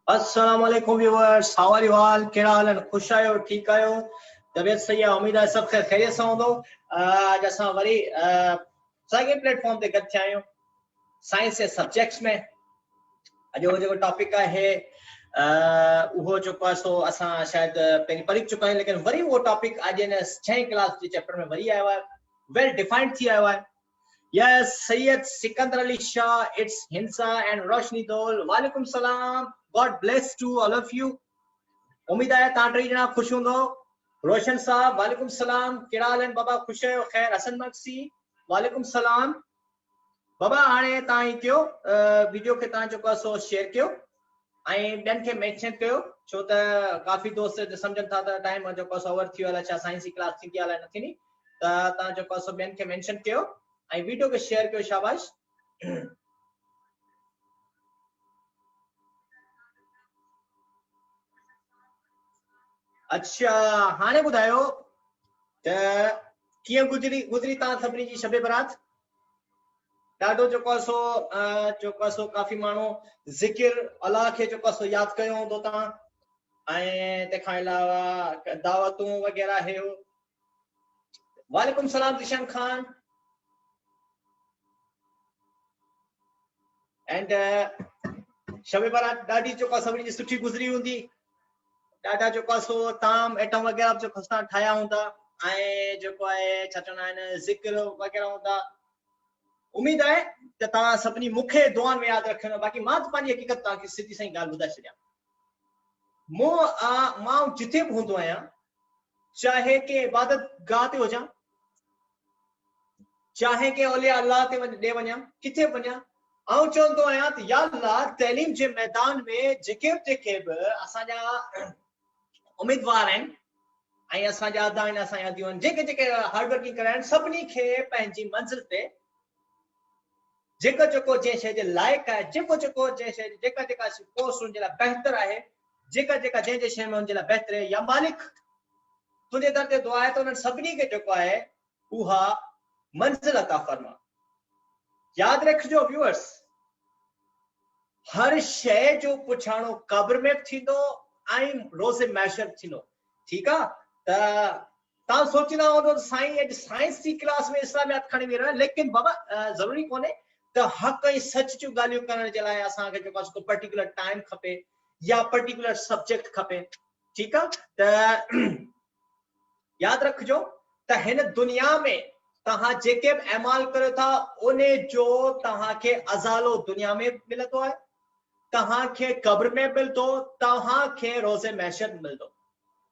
अस्सलाम वालेकुम viewers, how are you all? कहिड़ा हाल आहिनि? ख़ुश आहियो? ठीकु आहियो? तबियत सही आहे? उम्मीद आहे सभु खैरियत सां हूंदो। अॼु असां वरी साॻे प्लेटफॉर्म ते गॾु थिया आहियूं साइंस जे सब्जेक्ट्स में। अॼु जो जेको टॉपिक आहे उहो जेको आहे सो असां शायदि पहिरीं पढ़ी चुका आहियूं, लेकिन वरी उहो टॉपिक अॼु हिन 6वीं क्लास जे चैप्टर में वरी आयो आहे, वेल डिफाइंड थी आयो आहे। Yes, Sayyid Sikandar Ali Shah, it's Hinsa and Roshni Dol. Walaikum salam. God bless to all of you. उम्मीद है तां टे जना खुश हूंदो। रोशन साहब वालेकुम सलाम, केड़ा हाल आहिनि बाबा? खुश आहियो? खैर। हसन मक्सी वालेकुम सलाम। बाबा हाणे तां ही कयो वीडियो खे तां जेको सो शेयर कयो ऐं ॿियनि खे मेंशन कयो, छो त काफ़ी दोस्त सम्झनि था त टाइम जेको सो ओवर थी वियो आहे, छा साइंस जी क्लास थींदी आहे न थींदी, त तां जेको सो ॿियनि खे मेंशन कयो ऐं वीडियो खे शेयर कयो। शाबाश। अच्छा, हाणे ॿुधायो त कीअं गुज़री तां सभिनी जी शबे बरात? ॾाढो जेको सो काफ़ी माण्हू ज़िक्र अलाह खे जेको सो यादि कयो हूंदो तां, ऐं तंहिंखां अलावा दावतूं वग़ैरह है। वालेकुम सलाम ज़िशान खान। एंड शबे बरात ॾाढी जेको सभिनी जी सुठी गुज़री हूंदी। ॾाढा जेको सो ताम एटम वग़ैरह जेको असां ठाहिया हूंदा ऐं जेको आहे छा चवंदा आहिनि ज़िक्र वग़ैरह हूंदा। उम्मीद आहे त तव्हां सभिनी मूंखे दुआनि में यादि रखंदो। बाक़ी मां त पंहिंजी हक़ीक़त तव्हांखे सिधी सही ॻाल्हि ॿुधाए छॾियां। मां जिथे बि हूंदो आहियां, चाहे के इबादत गाह ते हुजां, चाहे के औलिया अल्लाह ते ॾे वञा, किथे बि वञा, ऐं चवंदो आहियां त या अल्लाह तइलीम जे मैदान में जेके बि असांजा उम्मीदवार आहिनि ऐं असांजा अदा आहिनि, असांजा दियूं आहिनि, जेके हार्ड वर्किंग करा आहिनि, सभिनी खे पंहिंजी मंज़िल ते जेको जंहिं शइ जे लाइक़ु आहे, जेको जंहिं शइ जेका पोस्ट हुनजे लाइ बहितर आहे, जेका जंहिं शइ में हुनजे लाइ बहितर आहे, या मालिक तुंहिंजे दर ते दुआ आहे त उन्हनि सभिनी खे जेको आहे उहा मंज़िल अता फरमा। यादि रखिजो व्यूअर्स, हर शइ जो पुछाणो क़ब्र में थींदो ऐं रोज़े महशर थींदो। ठीकु आहे? त तव्हां सोचींदा हूंदो साईं अॼु साइंस जी क्लास में इस्लामियात खणी वेही रहियो आहे, लेकिन बाबा ज़रूरी कोन्हे त हक़ ऐं सच जूं ॻाल्हियूं करण जे लाइ असांखे जेको आहे पर्टिकुलर टाइम खपे या पर्टिकुलर सब्जेक्ट खपे। ठीकु आहे? त यादि रखिजो त हिन दुनिया में तव्हां जेके बि अमाल कयो था उन जो तव्हांखे अज़ालो दुनिया में मिलंदो आहे, तव्हांखे क़ब्र में मिलंदो, तव्हांखे रोज़े महशर मिलंदो।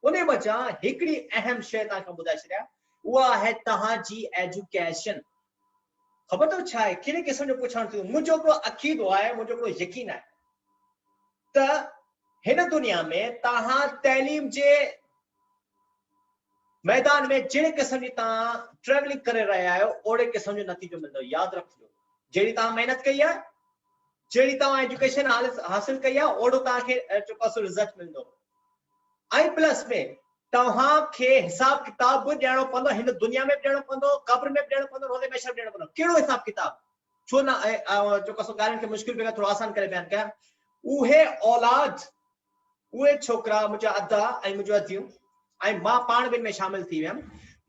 उन वजह हिकिड़ी अहम शइ तव्हांखे ॿुधाए छॾियां, उहा आहे तव्हांजी एजुकेशन। ख़बर अथव छा आहे? कहिड़े क़िस्म जो पुछणु थींदो? मुंहिंजो हिकिड़ो अक़ीदो आहे, मुंहिंजो हिकिड़ो यकीन आहे त हिन दुनिया में तव्हां तइलीम जे मैदान में जहिड़े क़िस्म जी तव्हां ट्रेवलिंग करे रहिया आहियो, ओड़े क़िस्म जो नतीजो मिलंदो। यादि रखिजो, जहिड़ी तव्हां महिनत कई आहे, जहिड़ी तव्हां एजुकेशन हासिल कई आहे, ओड़ो तव्हांखे जेको आहे रिज़ल्ट मिलंदो। ऐं प्लस में तव्हांखे हिसाब किताब बि ॾियणो पवंदो, हिन दुनिया में बि ॾियणो पवंदो, क़ब्र में बि ॾियणो पवंदो, रोज़े महशर बि ॾियणो पवंदो। कहिड़ो हिसाब किताब? छो न जेको ॻाल्हियुनि खे मुश्किल पिया थोरो आसान करे बयानु कयां। उहे औलाद, उहे छोकिरा मुंहिंजा अदा ऐं मुंहिंजूं अदियूं, ऐं मां पाण ॿिनि में शामिल थी वियमि,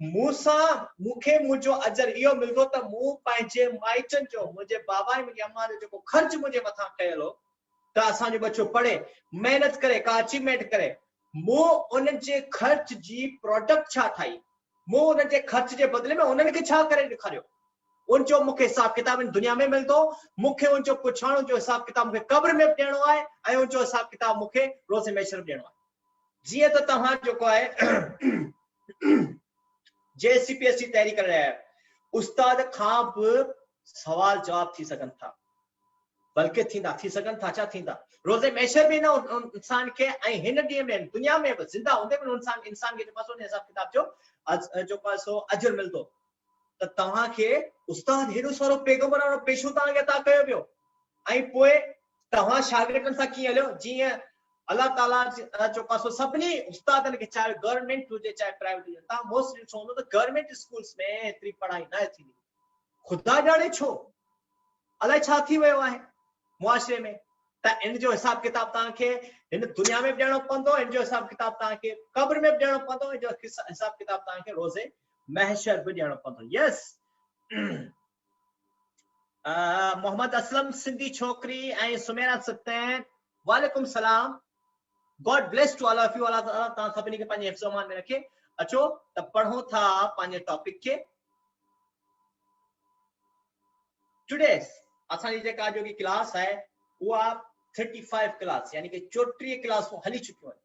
मूंखे मुंहिंजो अजर इहो मिलंदो त मूं पंहिंजे माइटनि जो, मुंहिंजे बाबा ऐं मुंहिंजी अम्मा जो जेको ख़र्च मुंहिंजे मथां कयल हो त असांजो बच्चो पढ़े, महिनत करे, का अचीवमेंट करे, मूं उन जे ख़र्च जी प्रोडक्ट छा ठाही, मूं उन जे ख़र्च जे बदिले में उन्हनि खे छा करे ॾेखारियो, उनजो मूंखे हिसाब किताब इन दुनिया में मिलंदो। मूंखे उनजो पुछाणो जो हिसाब किताब मूंखे क़ब्र में ॾियणो आहे ऐं उनजो हिसाब किताब मूंखे रोज़े महशर में ॾियणो आहे। जीअं त तव्हां जेको आहे JCPS जी तयारी करे रहिया आहियो, उस्ताद खां बि सवाल जवाब थी सघनि था, बल्कि थी सघनि था, छा थींदा? रोज़े महशर में न इंसान के ऐं हिन ॾींहं में दुनिया में बि ज़िंदा हूंदे बि इंसान खे जेको हिसाब किताब जो जेको सो अजर मिलंदो। त तव्हांखे उस्ताद हेॾो सारो पैगंबर वारो पेशो तव्हांखे अता कयो वियो, ऐं पोइ तव्हां शागिर्दनि सां कीअं हलियो? जीअं अल्लाह ताला जेको सो सभिनी उस्तादनि खे, चाहे गवर्नमेंट हुजे चाहे प्राइवेट हुजे, तव्हां मोस्ट ॾिसो हूंदो त गवर्नमेंट स्कूल्स में एतिरी पढ़ाई न थींदी। ख़ुदा ॼाणे छो, अलाए छा थी वियो आहे मुआशरे में। त इन जो हिसाब किताब तव्हांखे इन दुनिया में बि ॾियणो पवंदो, इन जो हिसाब किताब तव्हांखे क़ब्र में बि ॾियणो पवंदो, इन जो हिसाब किताब तव्हांखे रोज़े महशर बि ॾियणो पवंदो। यस मोहम्मद असलम सिंधी छोकरी ऐं सुमेरा सत्तैन, वालेकुम सलाम, God bless to all of you. अल्लाह ताला तव्हां सभिनी खे पंहिंजे हिफ्ज़ अमान में रखे। अचो त पढ़ूं था पंहिंजे टॉपिक खे। टुडे असांजी जेका अॼु की क्लास आहे उहा 35 क्लास यानी कि 34 क्लासूं हली चुकियूं आहिनि।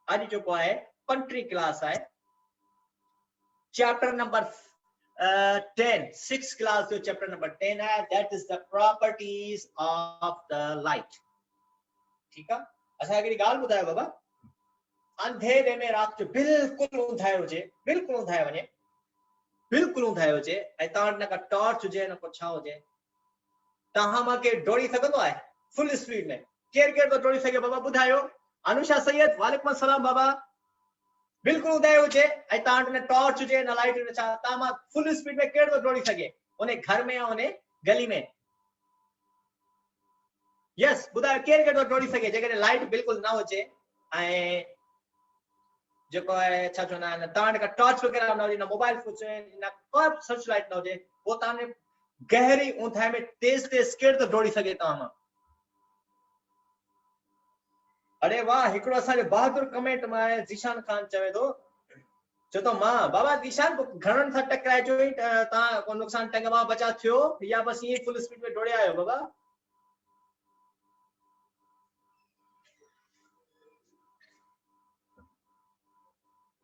अॼु जेको आहे 35 क्लास आहे। चैप्टर नंबर 10 6 क्लास जो चैप्टर नंबर 10 है, that is the properties of the light. ठीक है, असा हिकिड़ी ॻाल्हि ॿुधायो बाबा, अंधेरे में राति जो बिल्कुलु ऊंधाए हुजे, बिल्कुलु ऊंधाए वञे, बिल्कुलु ऊंधाए हुजे ऐं तव्हां वटि न का टॉर्च हुजे न को छा हुजे, तव्हां मां केरु डोड़ी सघंदो आहे फुल स्पीड में? केरु केरु थो डोड़ी सघे बाबा ॿुधायो? अनुषा सैयद, वालेकुम सलाम बाबा। बिल्कुलु ऊंधाए हुजे ऐं तव्हां वटि न टॉर्च हुजे न लाइट न छा, तव्हां मां फुल स्पीड में केरु थो डोड़ी सघे उन घर में या उन गली में? यस ॿुधायो केरु केरु थो डोड़ी सघे जेकॾहिं लाइट बिल्कुलु न हुजे ऐं जेको आहे छा चवंदा आहिनि तव्हां वटि का टॉर्च वग़ैरह न हुजे, न मोबाइल हुजे, न को सर्च लाइट न हुजे, पोइ तव्हां गहरी ऊंधाई में तेज तेज केरु थो डोड़ी सघे तव्हां मां? अरे वाह, हिकिड़ो असांजो बहादुर कमेंट में आहे, ज़ीशान खान चवे थो, चए थो मां बाबा ज़ीशान घणनि सां टकराइजो ई तव्हां को नुक़सान टंग मां बचा थियो या बस ईअं फुल स्पीड में डोड़िया आहियो बाबा?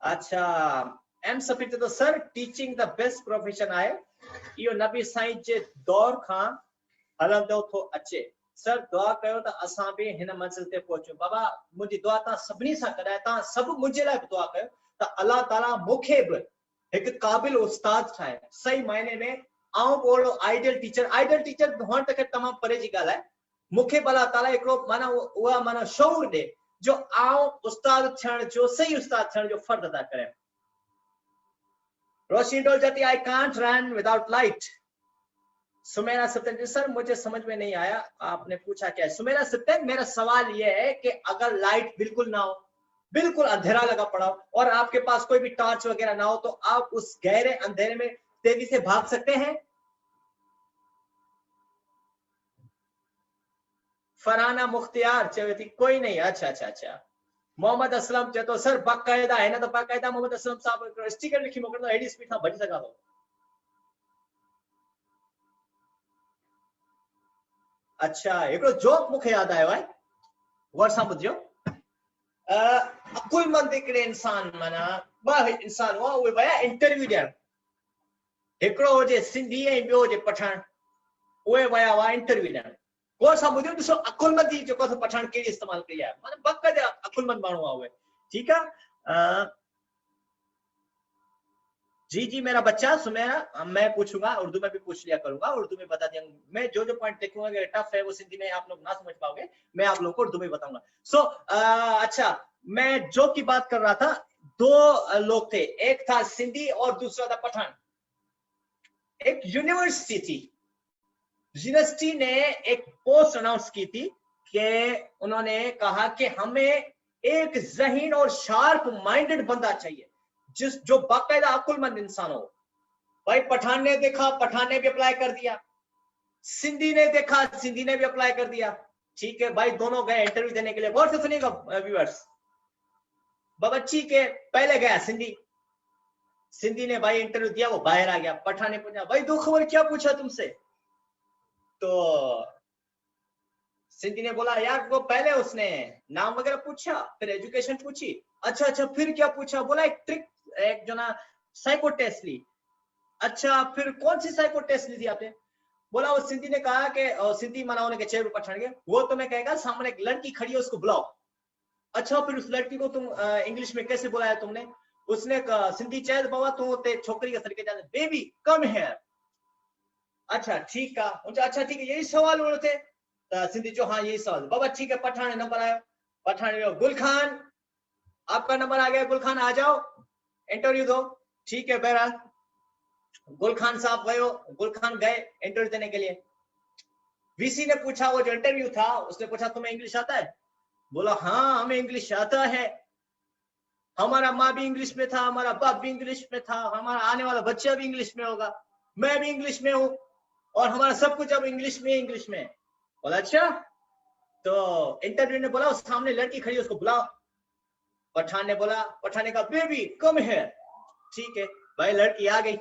अच्छा, एम सफीर चए थो sir teaching the best profession आहे, इहो नबी साईं जे दौर खां हलंदो थो अचे। सर दुआ कयो त असां बि हिन मंज़िल ते पहुचूं। बाबा मुंहिंजी दुआ तव्हां सभिनी सां कॾहिं, तव्हां सभु मुंहिंजे लाइ बि दुआ कयो त अलाह ताला मूंखे बि हिकु क़ाबिल उस्ताद ठाहे, सही मायने में आऊं ओड़ो आइडियल टीचर हुअण त ख़ैर तमामु परे जी ॻाल्हि आहे, मूंखे भला ताला हिकिड़ो माना उहा माना शऊर ॾे जो आऊं उस्ताद थियण जो, सही उस्ताद थियण जो फर्ज़ अदा करियां। रोशनी डोल जाती, I can't run without light. Sumera Satyan, sir मुझे समझ में नहीं आया आपने पूछा क्या है? सुमेरा सत्यन, मेरा सवाल यह है कि अगर लाइट बिल्कुल ना हो, बिल्कुल अंधेरा लगा पड़ा हो और आपके पास कोई भी टॉर्च वगैरह ना हो, तो आप उस गहरे अंधेरे में तेजी से भाग सकते हैं? फरहाना मुख्तियार चवे थी कोई नहीं। अच्छा अच्छा अच्छा। मोहम्मद असलम चए थो सर बाकायदा है ना, तो बाकायदा मोहम्मद असलम साहब स्टिकर लिखी मोकिलींदो, एडी स्पीड सां भॼी सघां थो। अच्छा, हिकिड़ो जोक मूंखे यादि आयो आहे, गौर सां ॿुधिजो। अकुलमंद हिकिड़े इंसान माना ॿ इंसान हुआ, उहे विया इंटरव्यू ॾियण, हिकिड़ो हुजे सिंधी ऐं ॿियो हुजे पठान, उहे विया हुआ इंटरव्यू ॾियण। गौर सां ॿुधियो, ॾिसो अकुलमंद जी जेको पठान कहिड़ी इस्तेमाल कई आहे, माना बाक़ाइदा अकुलमंद माण्हू आहे उहे। ठीकु आहे, जी जी मेरा बच्चा सुमेरा, मैं पूछूंगा, उर्दू में भी पूछ लिया करूंगा, उर्दू में बता दिया मैं, जो जो पॉइंट देखूंगा कि टफ है वो सिंधी में आप लोग ना समझ पाओगे, मैं आप लोगों को उर्दू में बताऊंगा। सो अच्छा, मैं जो की बात कर रहा था, दो लोग थे, एक था सिंधी और दूसरा था पठान। एक यूनिवर्सिटी थी, यूनिवर्सिटी ने एक पोस्ट अनाउंस की थी कि उन्होंने कहा कि हमें एक ज़हीन और शार्प माइंडेड बंदा चाहिए जो बाकायदा अकुलमंद इंसान हो। भाई पठान ने देखा, पठान ने भी अप्लाई कर दिया, सिंधी ने देखा, सिंधी ने भी अप्लाई कर दिया। ठीक है भाई, दोनों गए इंटरव्यू देने के लिए। गौर से सुनिएगा व्यूअर्स, बाबा ठीक है, पहले गया सिंधी, सिंधी ने भाई इंटरव्यू दिया, वो बाहर आ गया। पठान ने पूछा भाई दो खबर क्या पूछा तुमसे? तो सिंधी ने बोला यार वो पहले उसने नाम वगैरह पूछा, फिर एजुकेशन पूछी। अच्छा अच्छा, फिर क्या पूछा? बोला एक ट्रिक, एक जो ना साइको टेस्ट ली। अच्छा, फिर कौन सी साइको टेस्ट ली थी आपने? बोला वो सिंधी ने कहा कि सिंधी मना होने के 6 रुपए पठान के, वो तुम्हें कहेगा सामने एक लड़की खड़ी है उसको बुलाओ। अच्छा, फिर उस लड़की को तुम इंग्लिश में कैसे बुलाया तुमने? उसने सिंधी चए बाबा तू ते छोकरी के तरीके जाने, बेबी कम है। अच्छा ठीक है, अच्छा ठीक है, यही सवाल हो रहे थे? सिंधी जो हाँ यही सवाल। बाबा ठीक है, पठान नंबर आया, पठान गुल खान आपका नंबर आ गया, गुल खान आ जाओ इंटरव्यू दो। ठीक है, बहरहाल गुल खान साहब गए, गुल खान गए इंटरव्यू देने के लिए। वीसी ने पूछा, वो जो इंटरव्यू था उसने पूछा तुम्हें इंग्लिश आता है? बोला हाँ हमें इंग्लिश आता है, हमारा माँ भी इंग्लिश में था, हमारा बाप भी इंग्लिश में था, हमारा आने वाला बच्चा भी इंग्लिश में होगा, मैं भी इंग्लिश में हूँ, और हमारा सब कुछ अब इंग्लिश में। बोला अच्छा। तो इंटरव्यू ने बोला, उस सामने लड़की खड़ी, उसको बुलाओ। पठान ने बोला, पठान ने कहा बेबी कम है। ठीक है भाई, लड़की आ गई।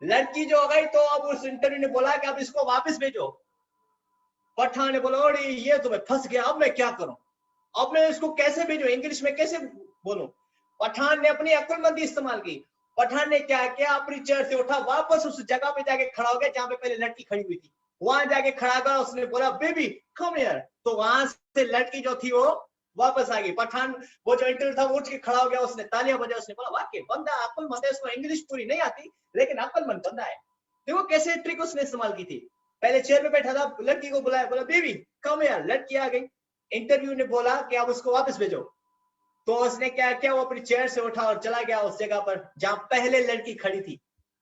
लड़की जो आ गई तो अब उस इंटरव्यू ने बोला कि अब इसको वापस भेजो। पठान ने बोला अरे ये तो मैं फंस गया, अब मैं क्या करूं, अब मैं इसको कैसे भेजूं, इंग्लिश में कैसे बोलूं। पठान ने अपनी अक्लमंदी इस्तेमाल की। पठान ने क्या किया, अपनी चेयर से उठा, वापस उस जगह पे जाके खड़ा हो गया जहां पे पहले लड़की खड़ी हुई थी। वहां जाके खड़ा कर उसने बोला बेबी कम हियर। तो वहां से लड़की जो थी वो वापस आ गई। पठान वो जो इंटरव्यू था वो उठ के खड़ा हो गया, उसने तालियां बजाई, उसने बोला वाकई बंदा अक्लमंद है, उसको इंग्लिश पूरी नहीं आती लेकिन अक्लमंद बंदा है। देखो कैसे ट्रिक उसने इस्तेमाल की थी। पहले चेयर पे बैठा था, लड़की को बुलाया, बोला बेबी कम हियर, लड़की आ गई। इंटरव्यू ने बोला कि आप उसको वापस भेजो। तो उसने क्या किया, वो अपनी चेयर से उठा और चला गया उस जगह पर जहां पहले लड़की खड़ी थी।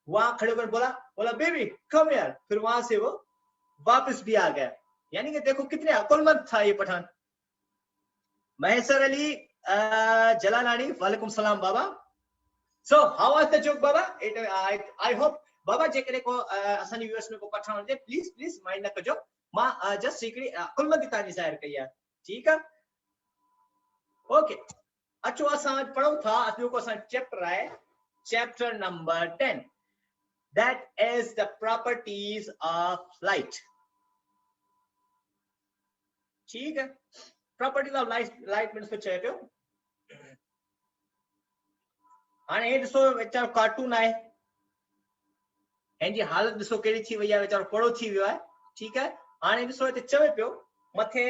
वहां खड़े होकर बोला बेबी कम हियर, फिर वहां से वो वापस भी आ गया। यानी कि देखो कितने अक्लमंद था ये पठान। महेसर अली जलालानी, वालेकुम सलाम बाबा। So how was the joke Baba? I hope बाबा जेकरे को असानी व्यूअर्स में को पठान दे प्लीज माइंड न कजो। मां जस्ट सीकरी अक्लमंदी तानी जाहिर कया। ठीक है ओके। अच्छो असां पढ़ो था, अतियो को असां चैप्टर है chapter number 10, that is the properties of light। ठीक है, प्रॉपर्टीज ऑफ लाइट मींस कुछ है पियो। हाणे हे ॾिसो वीचारो कार्टून आहे, हिन जी हालत ॾिसो कहिड़ी थी वई आहे, वीचारो पड़ो थी वियो आहे। ठीकु आहे, हाणे ॾिसो हिते चवे पियो मथे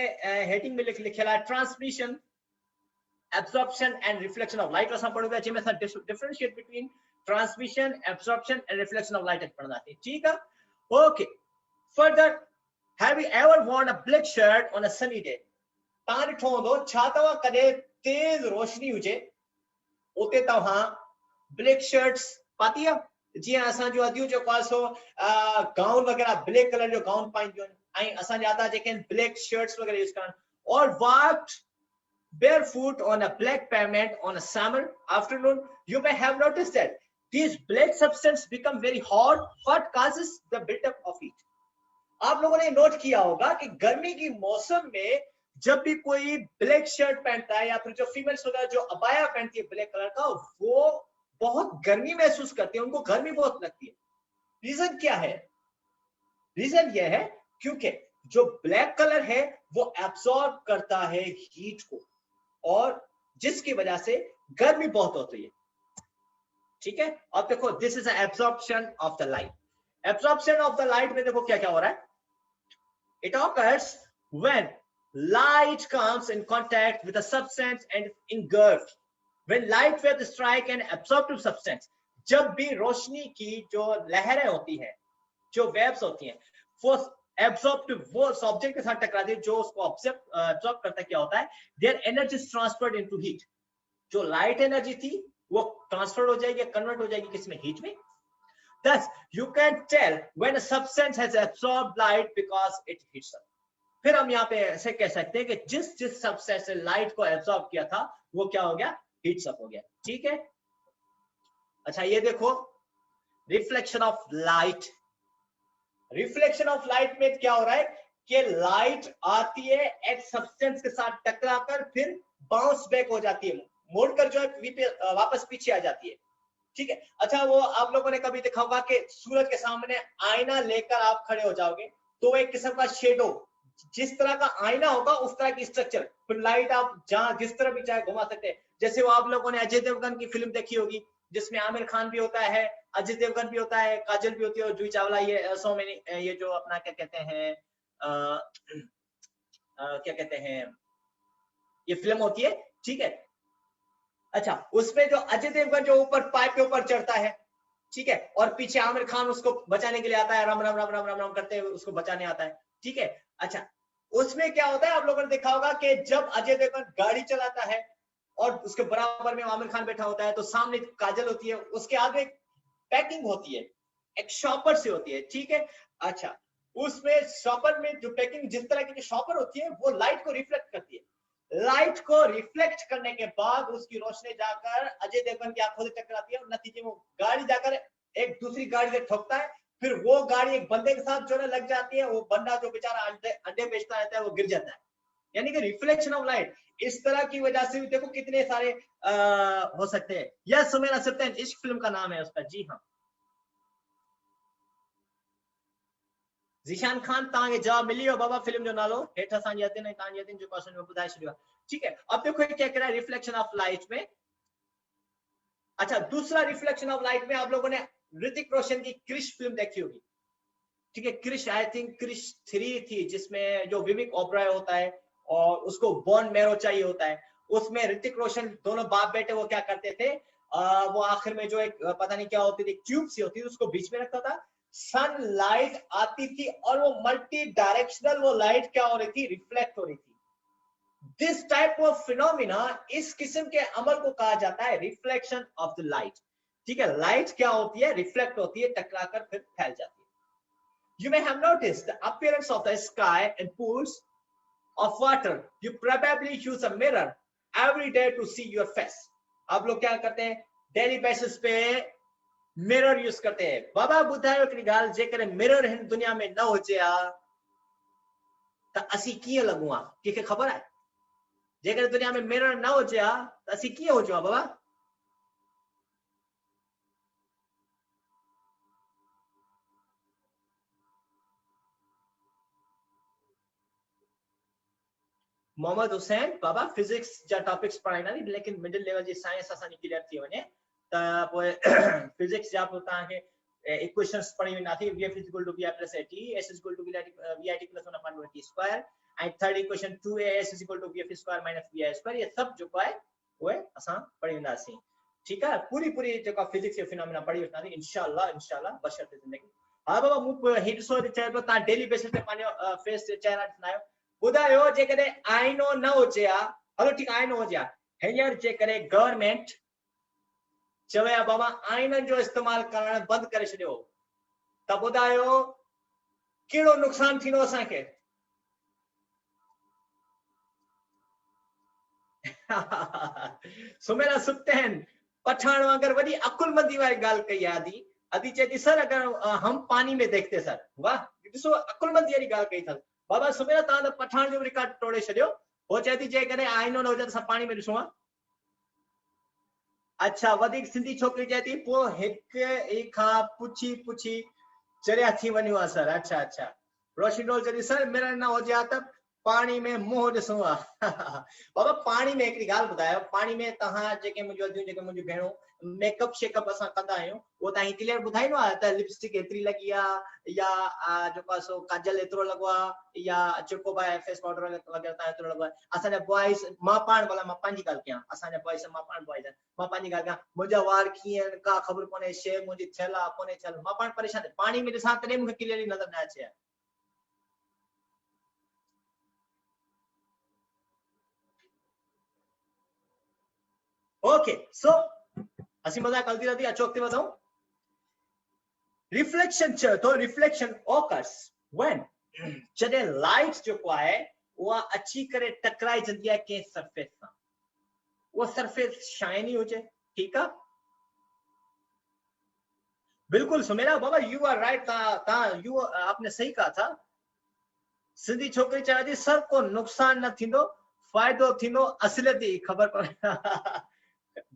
हेडिंग में लिखियल आहे transmission, absorption and reflection of light। असां पढ़ो पिया जंहिंमें असां differentiate between transmission, absorption and reflection of light पढ़ंदासीं। ठीक आहे okay. Further, have you ever worn a black shirt on a sunny day? तव्हां ॾिठो हूंदो, छा तव्हां कॾहिं तेज रोशनी हुजे उते तव्हां ब्लैक शर्ट्स पाती आहे? जीअं असांजो अदियूं जेको आहे सो गाउन वग़ैरह ब्लैक कलर जो गाउन पाईंदियूं आहिनि, ऐं असांजा आदा जेके आहिनि ब्लैक शर्ट्स वग़ैरह यूज़ कनि, और walked barefoot on a black pavement on a summer afternoon, you may have noticed that these black substances become very hot. What causes the buildup of heat? आप लोगों ने नोट किया होगा कि गर्मी की मौसम में जब भी कोई ब्लैक शर्ट पहनता है या फिर जो फीमेल्स वगैरह जो अबाया पहनती है ब्लैक कलर का, वो बहुत गर्मी महसूस करती है, उनको गर्मी बहुत लगती है। रीजन क्या है? रीजन यह है क्योंकि जो ब्लैक कलर है वो एब्सॉर्ब करता है हीट को, और जिसकी वजह से गर्मी बहुत होती है। ठीक है, अब देखो this is absorption of the light. Absorption of the light में देखो क्या क्या हो रहा है। It occurs when light comes in contact with a substance and engulfed, when light waves strike an absorptive substance। जब भी रोशनी की जो लहरें होती हैं, जो वेव्स होती हैं, वो एब्सॉर्प्टिव, वो ऑब्जेक्ट के साथ टकराती है, जो उसको एब्सॉर्ब करता है, क्या होता है, their energy is transferred into heat. जो लाइट एनर्जी थी वो ट्रांसफर हो जाएगी, कन्वर्ट हो जाएगी किसमें, हीट में। Thus you can tell when a substance has absorbed light because it heats up। फिर हम यहाँ पे ऐसे कह सकते हैं कि जिस सब्सटेंस ने लाइट को एब्सॉर्ब किया था वो क्या हो गया, हीट्स अप हो गया। ठीक है, अच्छा ये देखो reflection of light. Reflection of light में क्या हो रहा है कि लाइट आती है एक सब्सटेंस के साथ टकराकर फिर बाउंस बैक हो जाती है, मोड़कर जो है वापस पीछे आ जाती है। ठीक है, अच्छा वो आप लोगों ने कभी देखा होगा कि सूरज के सामने आईना लेकर आप खड़े हो जाओगे तो एक किस्म का शेडो, जिस तरह का आईना होगा उस तरह की स्ट्रक्चर, फिर लाइट आप जहां जिस तरह भी चाहे घुमा सकते हैं। जैसे वो आप लोगों ने अजय देवगन की फिल्म देखी होगी जिसमें आमिर खान भी होता है, अजय देवगन भी होता है, काजल भी होती है और जूही चावला, ये सो मेनी, ये जो अपना क्या कहते हैं क्या कहते हैं ये फिल्म होती है। ठीक है, अच्छा उसमें जो अजय देवगन जो ऊपर पाइप के ऊपर चढ़ता है, ठीक है, और पीछे आमिर खान उसको बचाने के लिए आता है, राम राम राम राम राम राम करते हुए उसको बचाने आता है। ठीक है, अच्छा उसमें क्या होता है, आप लोगों ने देखा होगा कि जब अजय देवगन गाड़ी चलाता है और उसके बराबर में आमिर खान बैठा होता है तो सामने काजल होती है, उसके आगे पैकिंग होती है, एक शॉपर से होती है। ठीक है, अच्छा उसमें शॉपर में जो पैकिंग जिस तरह की जो शॉपर होती है वो लाइट को रिफ्लेक्ट करती है। लाइट को रिफ्लेक्ट करने के बाद उसकी रोशनी जाकर अजय देवगन की आंखों से टकराती है और नतीजे में गाड़ी जाकर एक दूसरी गाड़ी से ठोकता है। फिर वो गाड़ी एक बंदे के साथ जो लग जाती है, वो बंदा जो बेचारा अंडे बेचता रहता है वो गिर जाता है। यानी कि रिफ्लेक्शन ऑफ लाइट इस तरह की वजह से भी देखो कितने सारे हो सकते हैं। यस सुमेरा सत्यन इश्क फिल्म का नाम है उसका। जी हाँ ज़ीशान खान तांगे जवाब मिली हो बाबा फिल्म जो नालो हेठा असांजी अतिन ऐं तव्हांजी अतिन जो क्वेश्चन में ॿुधाए छॾियो। ठीक है अब देखो ये क्या कह रहा है रिफ्लेक्शन ऑफ लाइट में। अच्छा दूसरा रिफ्लेक्शन ऑफ लाइट में आप लोगों ने ऋतिक रोशन की क्रिश फिल्म देखी होगी। ठीक है क्रिश आई थिंक क्रिश 3 थी जिसमें जो विवेक ओबराय होता है और उसको बोन मैरो चाहिए होता है। उसमें ऋतिक रोशन दोनों बाप बेटे वो क्या करते थे वो आखिर में जो एक पता नहीं क्या होती थी ट्यूब सी होती थी उसको बीच में रखता था। सनलाइट आती थी और वो मल्टी डायरेक्शनल वो लाइट क्या हो रही थी रिफ्लेक्ट हो रही थी। दिस टाइप ऑफ फिनोमिना इस किस्म के अमल को कहा जाता है रिफ्लेक्शन ऑफ द लाइट। ठीक है लाइट क्या होती है रिफ्लेक्ट होती है टकराकर फिर फैल जाती है। You may have noticed the appearance of the sky and pools of water. You probably use a mirror every day to see your face. आप लोग क्या करते हैं डेली बेसिस पे मिरर यूज करते हैं। बाबा ॿुधायो हिकिड़ी ॻाल्हि जेकॾहिं मिरर हिन दुनिया में न हुजे हा त असीं कीअं लॻूं हा कंहिंखे ख़बर आहे। जेकॾहिं दुनिया में मिरर न हुजे हा त असीं कीअं हुजूं हा बाबा। मोहम्मद हुसैन बाबा फिजिक्स जा टॉपिक्स पढ़ाईंदा नी लेकिन मिडिल लेवल जी साइंस असांजी क्लियर थी वञे त पोइ फिजिक्स जा पोइ तव्हांखे इक्वेशंस पढ़ी वेंदासीं vf = vi + at s = vit + 1/t square ऐं third equation 2as = vf² - vi² ये सब जेको आहे उहे असां पढ़ी वेंदासीं। ठीक है पूरी जेका फिजिक्स जो फिनोमेना पढ़ी वठंदासीं इंशाल्लाह बशर्ते ज़िंदगी। हा बाबा मूं ही ॾिसो चए पियो तव्हां डेली बेसिस ते पंहिंजो फेस ते चेहरा ॾिसंदा आहियो। ॿुधायो जेकॾहिं आईनो न हुजे हा हलो ठीकु आईनो हुजे हा हींअर जेकॾहिं गवर्नमेंट चवे हा बाबा आईननि जो इस्तेमालु करणु बंदि करे छॾियो त ॿुधायो कहिड़ो नुक़सानु थींदो असांखे। सुमेरा सुप्तेन पठान वांगर वॾी अकुलमंदी वारी ॻाल्हि कई आहे आदि आदि चए थी सर अगर हम पानी में देखते सर वाह ॾिसो अकुलमंदी वारी ॻाल्हि कई अथसि। बाबा सुमेरा तव्हां त पठान जो रिकॉर्ड तोड़े छॾियो। हो चए थी जेकॾहिं आईनो न हुजे त असां पाणी में ॾिसूं हा। अच्छा वधीक सिंधी छोकिरी चए थी पोइ हिकु ई खां पुछी चरिया थी वञूं हा सर। अच्छा अच्छा रोशिनोल चए थी सर मिरर न हुजे हा त पानी में मुंहुं ॾिसूं हा। बाबा पानी में हिकिड़ी ॻाल्हि ॿुधायो पानी में तव्हां जेके मुंहिंजूं अदियूं जेके मुंहिंजूं भेणूं मेकअप शेकअप असां कंदा आहियूं उहो तव्हां क्लियर ॿुधाईंदो आहे त लिपस्टिक एतिरी लॻी आहे या जेको आहे सो काजल एतिरो लॻो आहे या जेको बि आहे फेस पाउडर वग़ैरह तव्हां एतिरो लॻो आहे। असांजा बॉइज़ मां पाण भला मां पंहिंजी ॻाल्हि कयां असांजा बॉइज़ मां पाण बॉइज़ मां पंहिंजी ॻाल्हि कयां मुंहिंजा वार कीअं आहिनि का ख़बर कोन्हे शइ मुंहिंजी थियल आहे कोन्हे थियल मां पाण परेशान पाणी में ॾिसां तॾहिं मूंखे क्लियरली नज़र न अचे। ओके सो असीं मज़ाक हलती रहती अचो अॻिते वधूं। रिफ्लेक्शन चयो तो रिफ्लेक्शन occurs when जॾहिं लाइट जेको आहे उहा अची करे टकराइजंदी आहे कंहिं सरफेस सां उहा सरफेस शाइनी हुजे। ठीकु आहे बिल्कुल सुमेरा बाबा यू आर राइट यू आपने सही कहा था। सिंधी छोकिरी चवे थी सर को नुक़सान न थींदो फ़ाइदो थींदो असलियत जी ख़बर पवे।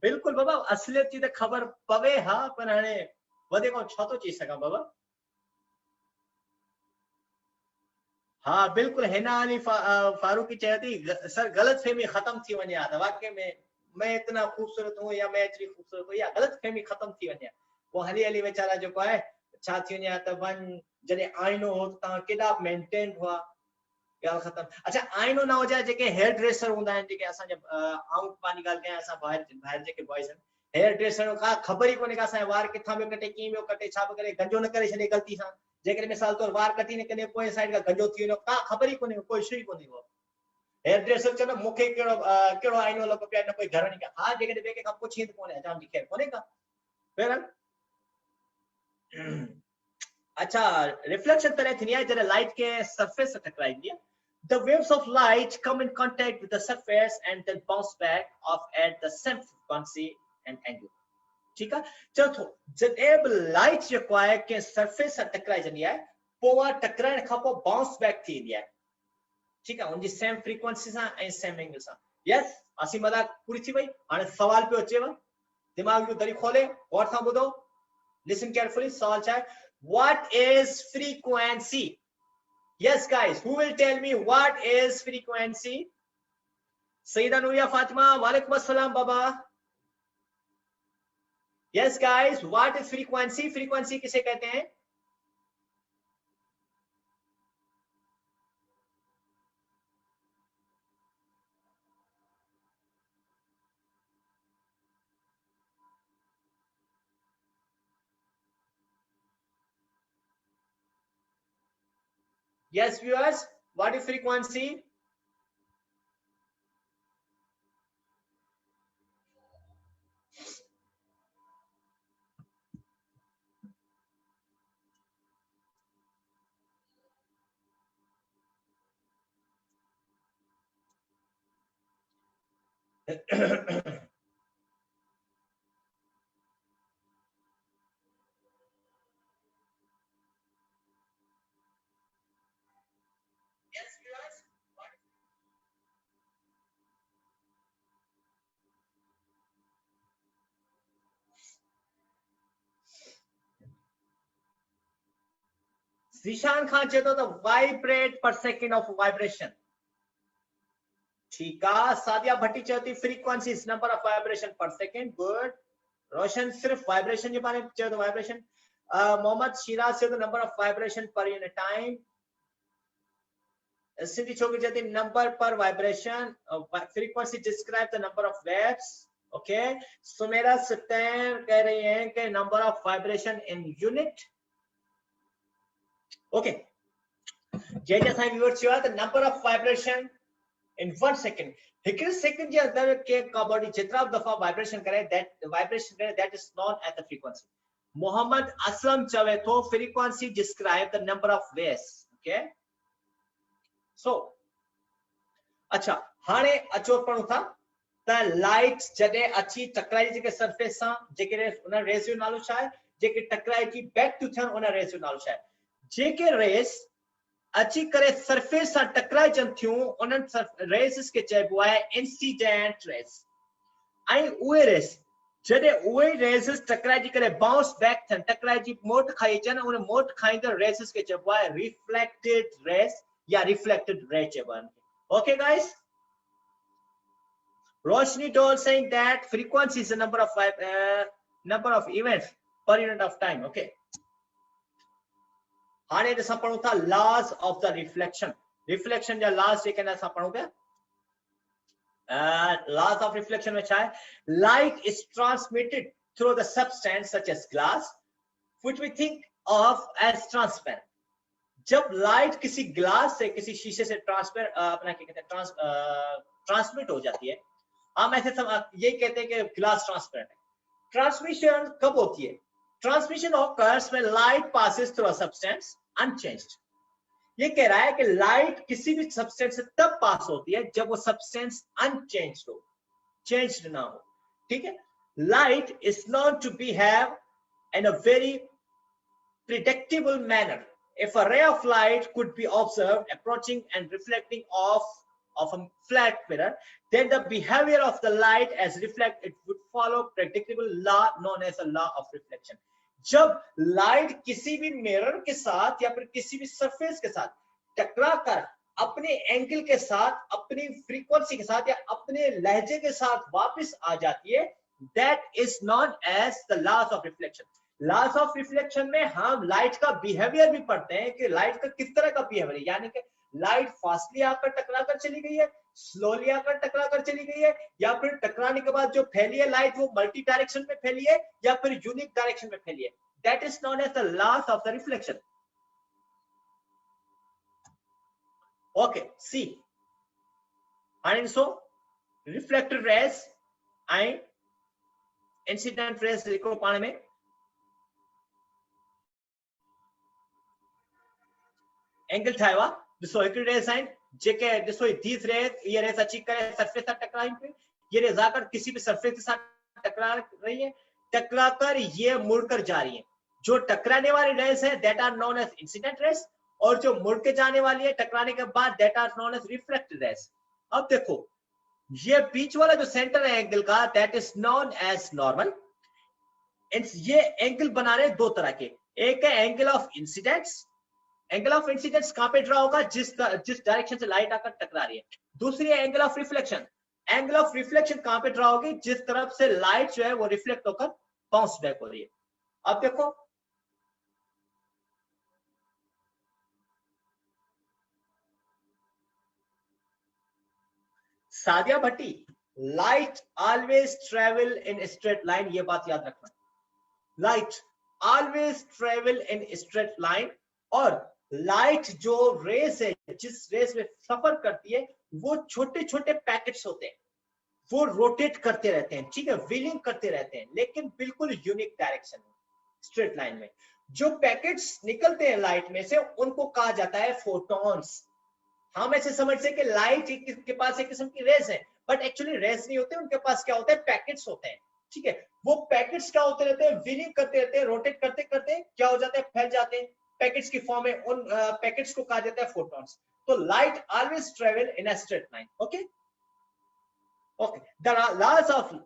बिल्कुल बाबा असलियत जी त ख़बर पवे हा पर हाणे वधे खां छा थो चई सघां बाबा। हाँ बिल्कुल हिना अली फारूकी चए थी सर गलत फहमी खत्म थी वञे हा त वाकई में मैं इतना खूबसूरत हूँ या मैं एतिरी खूबसूरत हूँ या गलत फहमी खत्म थी वञे पोइ हली हली वीचारा जेको आहे छा थी वञे त वञ जॾहिं आईनो हो तव्हां केॾा मेंटेन हुआ ॻाल्हि ख़त्म। अच्छा आईनो न हुजे जेके हेयर ड्रेसर हूंदा आहिनि जेके असांजे आऊं पंहिंजी ॻाल्हि कयां असां ॿाहिरि जेके बॉइज़ आहिनि हेयर ड्रेसर का ख़बर ई कोन्हे का असांजे वार किथां पियो कटे कीअं पियो कटे छा पियो करे गंजो न करे छॾे ग़लती सां जेकॾहिं मिसाल तौर वार कटी न कॾहिं पोइ साइड खां गंजो थी वञो का ख़बर ई कोन्हे कोई इशू ई कोन्हे को हेयर ड्रेसर चवंदो मूंखे कहिड़ो आईनो लॻो पियो आहे न कोई घर वञी हा जेकॾहिं ॿिए कंहिंखां पुछी त कोन्हे जाम जी ख़ैर कोन्हे का बहरहाल अच्छा रिफ्लेक्शन तरह थी है जरे लाइट के सरफेस से टकराई दिया the waves of light come in contact with the surface and then bounce back off at the same frequency and angle ठीक है चौथो जॾहिं बि लाइट जेको आहे कंहिं सरफेस सां टकराइजंदी आहे पोइ उहा टकराइण खां पोइ बाउंस बैक थी ईंदी आहे ठीकु आहे उनजी सेम फ्रीक्वेंसी सां ऐं सेम एंगल सां यस हसी मज़ाक पूरी थी वई हाणे सवाल पियो अचेव दिमाग जो दरी खोले गौर सां ॿुधो लिसन केयरफुली सवाल छा आहे what is frequency yes guys who will tell me what is frequency Sayyida Nuria Fatima walaikum assalam baba yes guys what is frequency frequency किसे कहते हैं yes viewers what is frequency Zeeshan Khan चए थो त vibrate पर सेकेंड ऑफ वाइब्रेशन ठीक है सादिया भट्टी चए थी frequency is number of vibration पर सेकेंड गुड रोशन सिर्फ वाइब्रेशन जे बारे में चए थो वाइब्रेशन मोहम्मद शिराज चए थो नंबर ऑफ वाइब्रेशन पर यूनिट टाइम सिंधी छोकरी चए थी नंबर पर vibration frequency describe the number of waves okay Sumera सत्तर कह रही हैं कि number of vibration in unit okay जैसे असां व्यूअर चयो त number of vibration in 1 second हिकड़े सेकंड जे अंदर के का बॉडी जितना दफा वाइब्रेशन करे that is known as the frequency Mohammad Aslam चवे तो frequency describe the number of waves okay so अच्छा हाणे अचो पढ़ो था त लाइट जडे अची टकराई जेके सरफेस सां जेके उन रेस जो नालो छा आहे जेके टकराई की बैक टू थियन उन रेस जो नालो छा आहे जेके रेस अची करे सरफेस सां टकराइजन थियूं उन्हनि रेसिस के चइबो आहे इंसिडेंट रेस ऐं उहे रेस जॾहिं उहे रेसिस टकराइजी करे बाउंस बैक थियन टकराइजी मोट खाई अचनि उन मोट खाईंदड़ रेसिस के चइबो आहे रिफ्लेक्टेड रेस या रिफ्लेक्टेड रे चइबो आहे ओके गाइस रोशनी डोल saying that frequency is the number of events per unit of time okay हाने असां पढ़ूं था लॉज ऑफ द रिफ्लेक्शन जा लॉज जेके असां पढ़ूं पिया लॉज ऑफ रिफ्लेक्शन में छा है light is transmitted through the substance such as glass which we think of as transparent जब लाइट किसी ग्लास से किसी शीशे से अपना क्या कहते हैं ट्रांसमिट हो जाती है हम ऐसे यही कहते हैं कि ग्लास ट्रांसपेरेंट है ट्रांसमिशन कब होती है transmission occurs when light passes through a substance unchanged ये कह रहा है कि लाइट किसी भी सब्सटेंस से तब पास होती है जब वो सब्सटेंस अनचेंज्ड हो चेंज्ड ना हो ठीक है light is known to behave in a very predictable manner if a ray of light could be observed approaching and reflecting off of a flat mirror then the behavior of the light as reflected would follow predictable law known as a law of reflection जब light किसी भी mirror के साथ या फिर किसी भी surface के साथ टकरा कर अपने एंगल के साथ अपनी फ्रीक्वेंसी के साथ या अपने लहजे के साथ वापस आ जाती है that is known as the laws of reflection laws of reflection में हम लाइट का बिहेवियर भी पढ़ते हैं कि लाइट का किस तरह का बिहेवियर है यानी कि लाइट फास्टली आकर टकरा कर चली गई है स्लोली आकर टकरा कर चली गई है या फिर टकराने के बाद जो फैली है लाइट वो मल्टी डायरेक्शन में फैली है या फिर यूनिक डायरेक्शन में फैली है that is known as the laws of the reflection okay see and so reflected rays and incident rays लिखो पाण में एंगल ठाहियो आहे ॾिसो हिकिड़ी रेस आहिनि जेके ॾिसो these rays ये रेस अची करे सरफेस सां टकराइनि पियूं ये रेस आकर किसी भी सरफेस के साथ टकरा रही है टकराकर ये मुड़कर जा रही है जो टकराने वाली रेस है that are known as incident rays और जो मुड़ के जाने वाली है टकराने के बाद that are known as reflected rays अब देखो ये बीच वाला जो सेंटर है एंगल का that is known as normal ये एंगल बना रहे दो तरह के एक है angle of incidence angle of incidence कहां पे ड्रा होगा जिस डायरेक्शन से लाइट आकर टकरा रही है दूसरी है angle of reflection angle of reflection कहां पे ड्रा होगी जिस तरफ से लाइट जो है वो रिफ्लेक्ट होकर बाउंस बैक हो रही है अब देखो Sadia Bhatti light always travel in straight line ये बात याद रखना light always travel in straight line और लाइट जो रेस है जिस रेस में सफर करती है वो छोटे छोटे पैकेट्स होते हैं वो रोटेट करते रहते हैं ठीक है व्हीलिंग करते रहते हैं लेकिन बिल्कुल यूनिक डायरेक्शन में स्ट्रेट लाइन में जो पैकेट्स निकलते हैं लाइट में से उनको कहा जाता है फोटॉन्स हम ऐसे समझते हैं कि लाइट के पास एक किस्म की रेस है बट एक्चुअली रेस नहीं होते उनके पास क्या होता है पैकेट्स होते हैं ठीक है वो पैकेट्स क्या होते रहते हैं व्हीलिंग करते रहते हैं रोटेट करते करते क्या हो जाते हैं फैल जाते हैं पैकेट्स की फॉर्म में उन पैकेट्स को कहा जाता है फोटॉन्स तो light always travel in a straight line okay the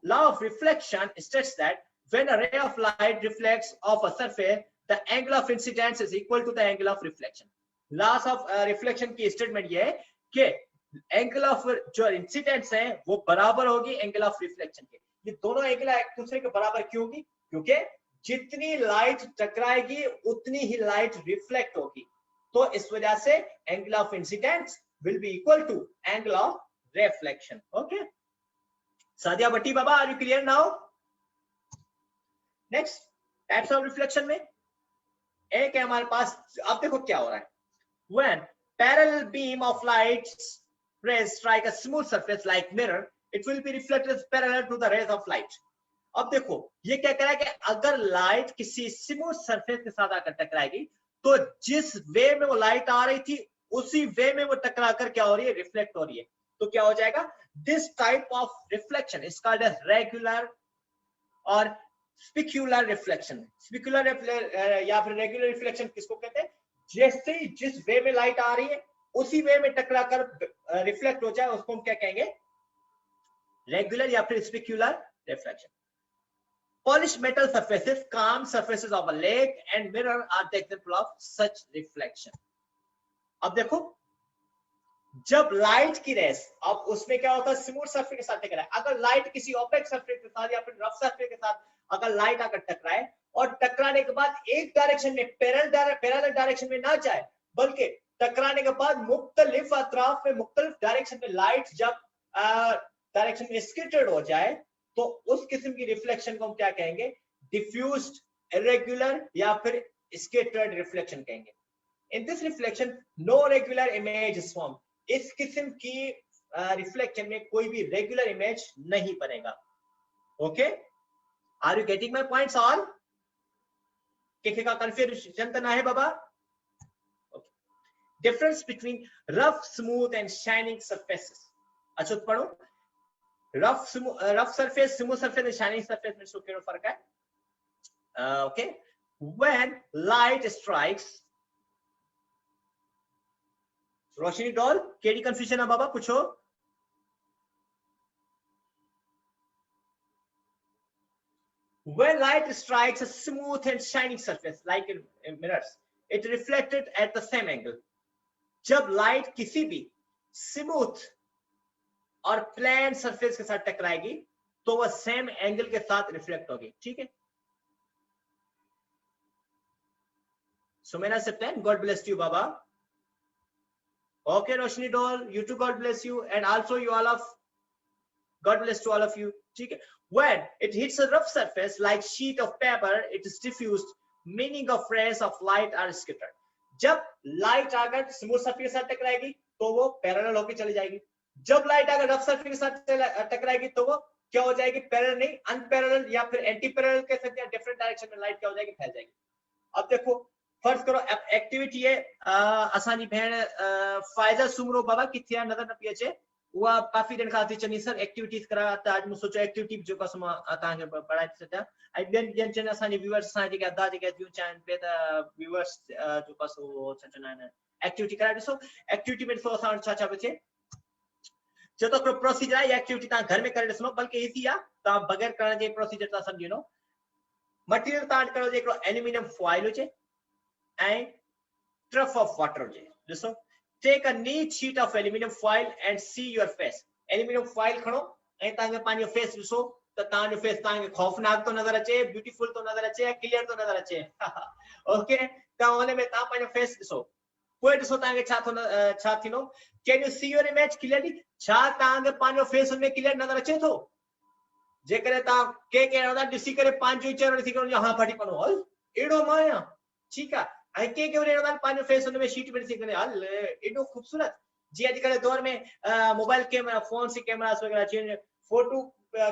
law of reflection states that when a ray of light reflects off a surface the angle of incidence is equal to the angle of reflection laws of reflection की statement ये है कि angle of जो incidence है वो बराबर होगी angle of reflection के ये दोनों एंगल एक दूसरे के बराबर क्यों होगी क्योंकि जितनी लाइट टकराएगी उतनी ही लाइट रिफ्लेक्ट होगी तो इस वजह से angle of incidence will be equal to angle of reflection okay Sadia Bhatti बाबा are you clear now next types of reflection में एक है हमारे पास अब देखो क्या हो रहा है when parallel beam of light rays strike a smooth surface like mirror it will be reflected parallel to the rays of light अब देखो ये क्या कह रहा है कि अगर लाइट किसी स्मूथ सरफेस के साथ आकर टकराएगी तो जिस वे में वो लाइट आ रही थी उसी वे में वो टकरा कर क्या हो रही है रिफ्लेक्ट हो रही है तो क्या हो जाएगा this type of reflection is called as regular और स्पिक्यूलर रिफ्लेक्शन स्पिक्यूलर या फिर रेगुलर रिफ्लेक्शन किसको कहते हैं जैसे ही जिस वे में लाइट आ रही है उसी वे में टकरा कर रिफ्लेक्ट हो जाए उसको हम क्या कहेंगे रेगुलर या फिर स्पिक्यूलर reflection polished metal surfaces calm surfaces of a lake and mirror are the example of such reflection अब देखो जब लाइट की रेस अब उसमें क्या होता है स्मूथ सरफेस के साथ टकराए अगर लाइट किसी ओपेक सरफेस के साथ या फिर रफ सरफेस के साथ अगर लाइट आकर टकराए और टकराने के बाद एक डायरेक्शन में पैरेलल डायरेक्शन में ना जाए बल्कि टकराने के बाद मुख्तलिफ अतराफ में मुख्तलिफ डायरेक्शन में लाइट जब डायरेक्शन में स्कैटर्ड हो जाए तो उस किस्म की रिफ्लेक्शन को हम क्या कहेंगे डिफ्यूज्ड इरेगुलर या फिर स्कैटर्ड रिफ्लेक्शन कहेंगे in this reflection no regular image is form इस किस्म की रिफ्लेक्शन में कोई भी रेगुलर इमेज नहीं बनेगा okay are you getting my points all किसी का कंफ्यूजन तो ना है बाबा difference between rough smooth and shining surfaces अच्छा पढ़ो rough surface smooth surface and shining surface में सो क्या फर्क है okay when light strikes Roshni Dal केडी कंफ्यूजन है बाबा पूछो when light strikes a smooth and shining surface like in mirrors it reflected at the same angle जब लाइट किसी भी स्मूथ और प्लेन सरफेस के साथ टकराएगी तो वह सेम एंगल के साथ रिफ्लेक्ट होगी ठीक है सुमेना से plan God bless you Baba okay Roshni doll you too god bless you and also you all of god bless to all of you ठीक है when it hits a rough surface like sheet of paper it is diffused meaning of rays of light are scattered जब light अगर smooth surface के साथ टकराएगी तो वो parallel होकर चली जाएगी जब लाइट अगर रफ सरफेस के साथ टकराएगी तो वो क्या हो जाएगी पैरेलल नहीं अनपैरेलल या फिर एंटी पैरेलल कह सकते हैं डिफरेंट डायरेक्शन में लाइट क्या हो जाएगी फैल जाएगी अब देखो फर्ज़ करो एक्टिविटी है असांजी भेण फाइजा सुमरो बाबा किथे नज़र न पई अचे उहा काफ़ी दिन खां थी चनी सर एक्टिविटीज करा त आज मूं सोचो एक्टिविटी जो का मां तव्हांखे पढ़ाए थी सघां ऐं ॿियनि चवनि असांजे व्यूअर्स सां जेके अदा जेके दियूं चाहिनि पिया त व्यूअर्स जो का छा चवंदा आहिनि एक्टिविटी कराए ॾिसो एक्टिविटी में ॾिसो असां वटि छा छा पियो थिए जो तो प्रोसीजर है ये एक्टिविटी ता घर में करे ॾिसो बल्कि इजी आ ता बगैर करण जे प्रोसीजर ता समझी नो मटेरियल ता करो जे हिकिड़ो एल्यूमिनियम फॉइल हुजे ऐं ट्रफ ऑफ वाटर हुजे ॾिसो take a neat sheet of aluminium foil and see your face aluminium foil खणो ऐं तांगे पांजो फेस ॾिसो त तांजो फेस तांगे खौफनाक तो नजर अचे ब्यूटीफुल तो नजर अचे क्लियर तो नजर अचे ओके त उन में ता पांजो फेस ॾिसो पोइ ॾिसो तांगे छा थींदो can you see your image clearly छा तांगे पांजो फेस उन में क्लियर नजर अचे थो जेकरे ता के रहंदा ॾिसी करे पांजो ई चेहरो ॾिसी करे हां फटी पनो हल एड़ो मां आहियां ठीक आ ऐं के रहंदा पांजो फेस उन में शीट में ॾिसी करे हल एड़ो खूबसूरत जी अॼुकल्ह दौर में मोबाइल कैमरा फोन से कैमरास वगैरह अची फोटो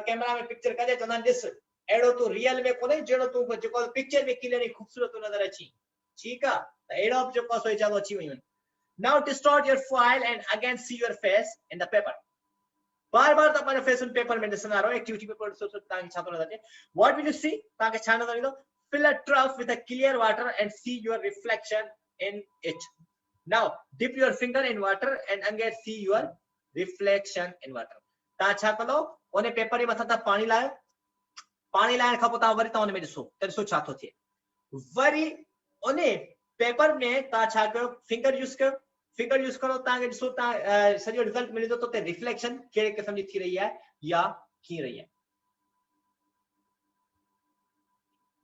कैमरा में पिक्चर कढे चवंदा ॾिस एड़ो तू रियल में कोने जहिड़ो तू जेको पिक्चर में क्लियर खूबसूरत तो नजर अची ठीक आ त एड़ो जेको सोई जागो अची वयूं now distort your file and again see your face in the paper बार-बार त पांजो फेस उन पेपर में ॾिसंदा रहो एक्टिविटी पेपर ॾिसो तांखे छा तो नजर अचे what will you see तांखे छा नजर ईंदो fill a trough with a clear water and see your reflection in it now dip your finger in water and again see your reflection in water ता छा कंदो ओने पेपर जे मथा ता पानी लाइण खां पोइ ता वरी ता उन में ॾिसो त ॾिसो छा थो थिए वरी ओने पेपर में ता छा कयो फिंगर यूज करो तांखे ॾिसो ता सॼो रिजल्ट मिले थो त रिफ्लेक्शन कहिड़े क़िस्म जी थी रही है या थी रही है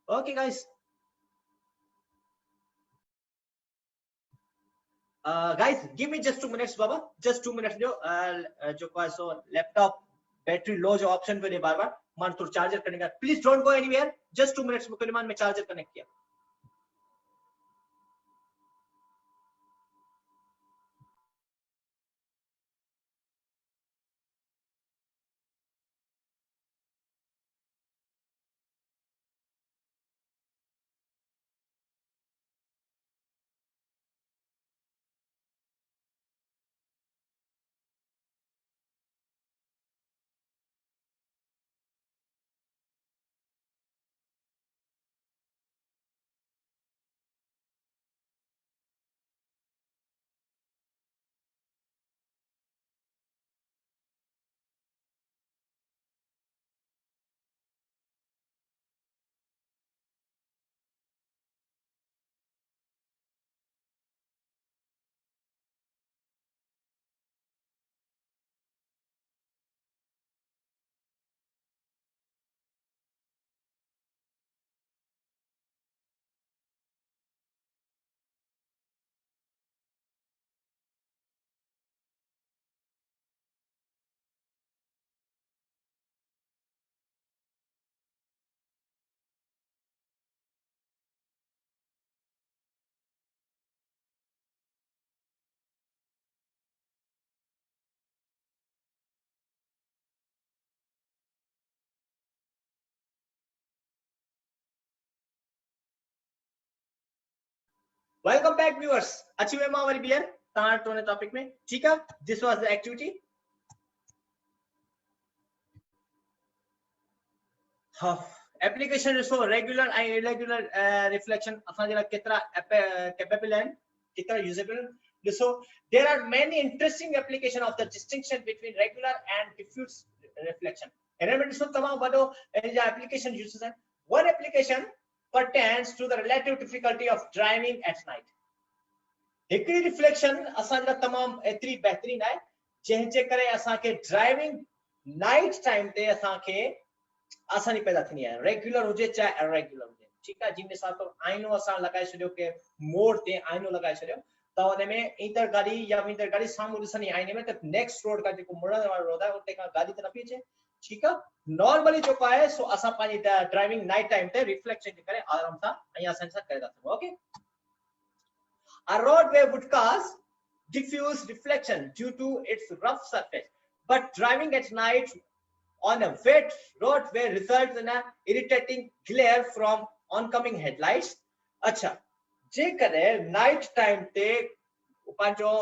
okay guys guys give me just 2 minutes baba just 2 minutes जो को सो लैपटॉप बैटरी लो जो ऑप्शन पे बार-बार मान तो चार्जर करने का please don't go anywhere just 2 minutes में मान में चार्जर कनेक्ट किया वेलकम बैक व्यूअर्स अच्छी वे मां वरी बियर तां टोने टॉपिक में ठीक है दिस वाज द एक्टिविटी हां एप्लीकेशन ॾिसो रेगुलर ऐं इरेगुलर रिफ्लेक्शन असां जे केतरा कैपेबल आहिनि केतरा यूजेबल ॾिसो there are many interesting application of the distinction between regular and diffuse reflection हिन में ॾिसो तमामु वॾो इन जा एप्लीकेशन यूजेस आहिनि one application pertains to the relative difficulty of driving at night हिकड़ी रिफ्लेक्शन असां जा तमाम एतरी बेहतरीन है जंहिंजे करे असां के ड्राइविंग नाइट टाइम ते असां के आसानी पैदा थी है रेगुलर हुजे चाहे इरेगुलर हुजे ठीक है जी मिसाल तो आईनो असां लगाए छडियो के मोड़ ते आईनो लगाए छडियो त उन में ईंदड़ गाड़ी या वेंदड़ गाड़ी साम्हूं ॾिसंदी आईने में त नेक्स्ट रोड का जेको मुड़ण वारो रोड है उते का गाड़ी त न पई अचे ठीक है नॉर्मली जो है सो असा पानी ड्राइविंग नाइट टाइम ते रिफ्लेक्शन के करे आराम सा अया सेंस करे दा okay a roadway would cause diffuse reflection due to its rough surface but driving at night on a wet roadway results in a irritating glare from oncoming headlights अच्छा जेकॾहिं नाइट टाइम ते पंहिंजो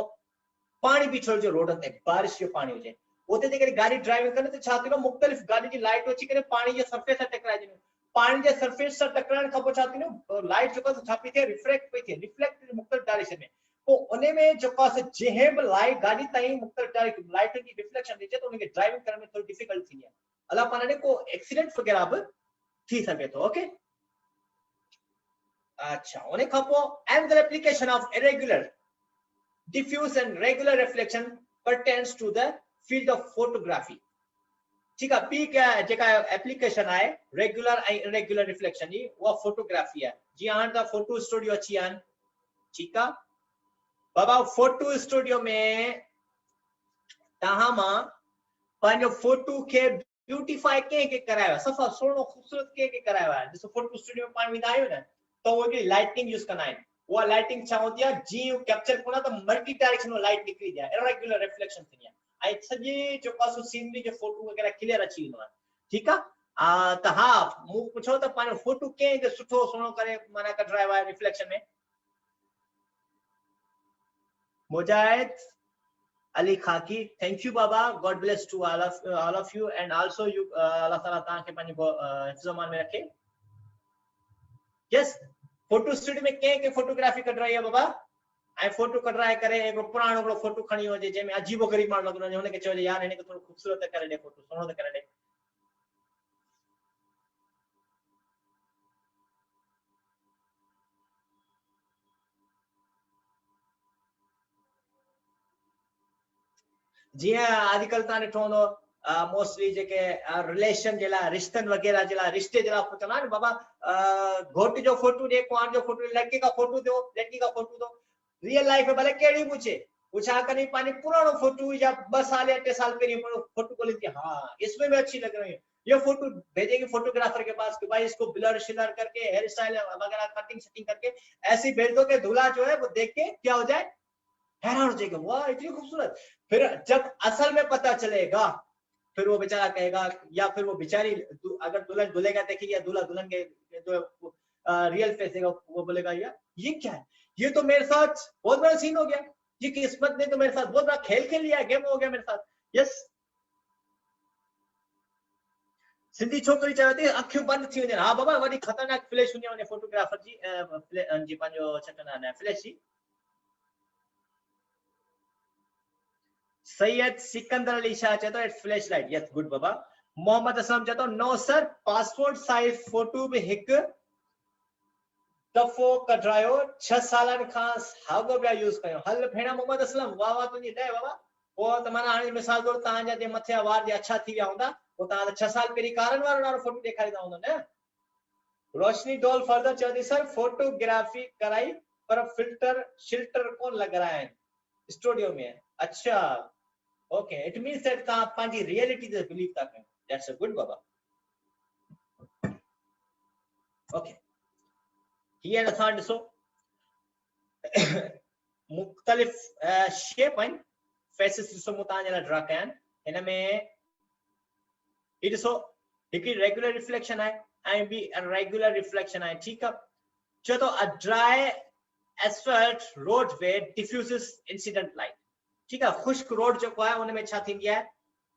पानी बि छोड़जो road ते बारिश जो पानी हुजे उते ते करे गाड़ी ड्राइविंग करे त छा थींदो मुख़्तलिफ़ गाड़ी जी लाइट अची करे पानी जे सरफेस सां टकराइजंदियूं पानी जे सरफेस सां टकराइण खां पोइ छा थींदो लाइट जेको छा पई थिए रिफ्लेक्ट पई थिए रिफ्लेक्ट मुख़्तलिफ़ डायरेक्शन में पोइ उन में जेको आहे जंहिं बि लाइट गाड़ी ताईं मुख़्तलिफ़ डायरेक्शन लाइट जी रिफ्लेक्शन अचे त उनखे ड्राइविंग करण में थोड़ी डिफिकल्ट थींदी आहे अलाह पाण ने को एक्सीडेंट वग़ैरह बि थी सघे थो ओके अच्छा उन खां पोइ another application of irregular diffuse and regular reflection pertains to the field of photography ठीक है पी क्या जेका एप्लीकेशन है रेगुलर ऐं इरेगुलर रिफ्लेक्शन जी वो फोटोग्राफी है जी हाणे त फोटो स्टूडियो अची आहिनि ठीक है बाबा फोटो स्टूडियो में तहां मां पंहिंजो फोटो के ब्यूटीफाई के करायो सफ़ा सुहिणो ख़ूबसूरत के करायो आहे ॾिसो फोटो स्टूडियो में पाण वेंदा आहियूं न त वो की लाइटिंग यूज कंदा आहिनि वो लाइटिंग छा होती है जी कैप्चर कोना त मल्टी डायरेक्शनल लाइट निकरी जाए इरेगुलर रिफ्लेक्शन थी है आई सॼे जो पासो सीनरी जो फोटो वगैरह क्लियर अची वेंदो आहे ठीक आहे त हा मूं पुछो त पंहिंजो फोटो के सुठो सुहिणो करे माना कढायो आहे रिफ्लेक्शन में मुजाहिद Ali Khaki, thank you, Baba. God bless to all of you, and also you, Allah Taala ताके पानी हिफ्ज़-ओ-मान में रखे. Yes, फोटो स्टूडियो में के फोटोग्राफी कर रही है बाबा. आई फोटो कर रहा है करे एक पुरानो बड़ो फोटो खणी हो जे में अजीबो गरीब मार लगनो ने के चो यार इने के थोड़ो खूबसूरत करे दे फोटो सोनो करे दे. जी आजकल ताने ठोनो मोस्टली जेके रिलेशन जे ला रिश्तन वगैरह जे ला रिश्ते जे ला चला न बाबा घोट जो फोटो दे कुआं जो फोटो लड़के का फोटो दो लड़की का फोटो दो रियल लाइफ में भले केड़ी पूछे पूछा करी पानी पुरानो फोटो या 2 साल या 3 साल पहले फोटो को लेती हां इसमें भी अच्छी लग रही है ये फोटो भेजेंगे फोटोग्राफर के पास कि भाई इसको ब्लर शिलर करके हेयर स्टाइल वगैरह कटिंग सेटिंग करके ऐसी भेज दो कि दूल्हा जो है वो देख के क्या हो जाए हैरान हो जाएगा वाह इतनी खूबसूरत फिर जब असल में पता चलेगा फिर वो बेचारा कहेगा या फिर वो बेचारी अगर दुल्हन दुल्हेगा देखेगी या दूल्हा दुल्हन के जो रियल फेस देगा वो बोलेगा यार ये क्या है ये तो मेरे साथ बहुत बड़ा सीन हो गया ये किस्मत ने तो मेरे साथ बहुत बड़ा खेल खेल लिया गेम हो गया मेरे साथ यस सिंधी छोकरी चवती अखियूं बंद थी वञनि हा बाबा वॾी खतरनाक फ्लैश हुई उन फोटोग्राफर जी पंहिंजो छा चवंदा आहिनि फ्लैश जी सैयद सिकंदर अली शाह चेतो it's flash light yes good बाबा मोहम्मद असलम चेतो no sir passport size photo भी हिक दफ़ो कढायो 6 सालन खां हागो बिया यूज कयो हल भेण मोहम्मद असलम वाह वाह तुंहिंजी ॾे बाबा वो त माना हाणे मिसाल तौर तव्हांजा जे मथे वार जे अच्छा थी विया हूंदा वो तव्हां 6 साल पहिरीं कारन वारो फोटो ॾेखारींदा हूंदा न रोशनी डोल फर्दर चवंदी सर फोटोग्राफी कराई पर फिल्टर शिल्टर कोन लॻाया आहिनि स्टूडियो में अच्छा Okay, it means that तव्हां पंहिंजी रियलिटी ते बिलीव था कयो that's a good Baba okay हीअं असां ॾिसो मुख़्तलिफ़ शेप आहिनि फेसिस ॾिसो मूं तव्हांजे लाइ ड्रा कया आहिनि हिन में ही ॾिसो हिकिड़ी रेगुलर रिफ्लेक्शन आहे ऐं ॿी रेगुलर रिफ्लेक्शन आहे ठीकु आहे चओ थो a dry asphalt road way diffuses incident light ठीक है खुश्क रोड जो है उनमें छा थींदी है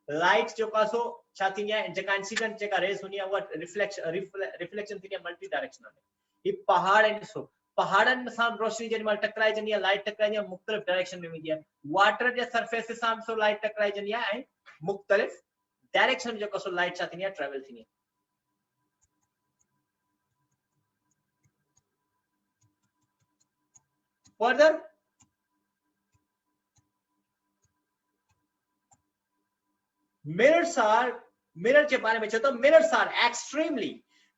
लाइट जो पासो छा थींदी है जेका इंसिडेंट जेका रेस हुनी है वो रिफ्लेक्शन थींदी है मल्टी डायरेक्शनल में ये पहाड़ है ॾिसो पहाड़न सां रोशनी जेॾी महिल टकराइजंदी आहे लाइट टकराइजंदी आहे मुख़्तलिफ़ डायरेक्शन में वेंदी आहे वाटर जे सरफेस सां ॾिसो लाइट टकराइजंदी आहे ऐं मुख़्तलिफ़ डायरेक्शन में जेको सो लाइट छा थींदी आहे ट्रेवल थींदी आहे फर्दर mirror के बारे में चवंदो mirrors are extremely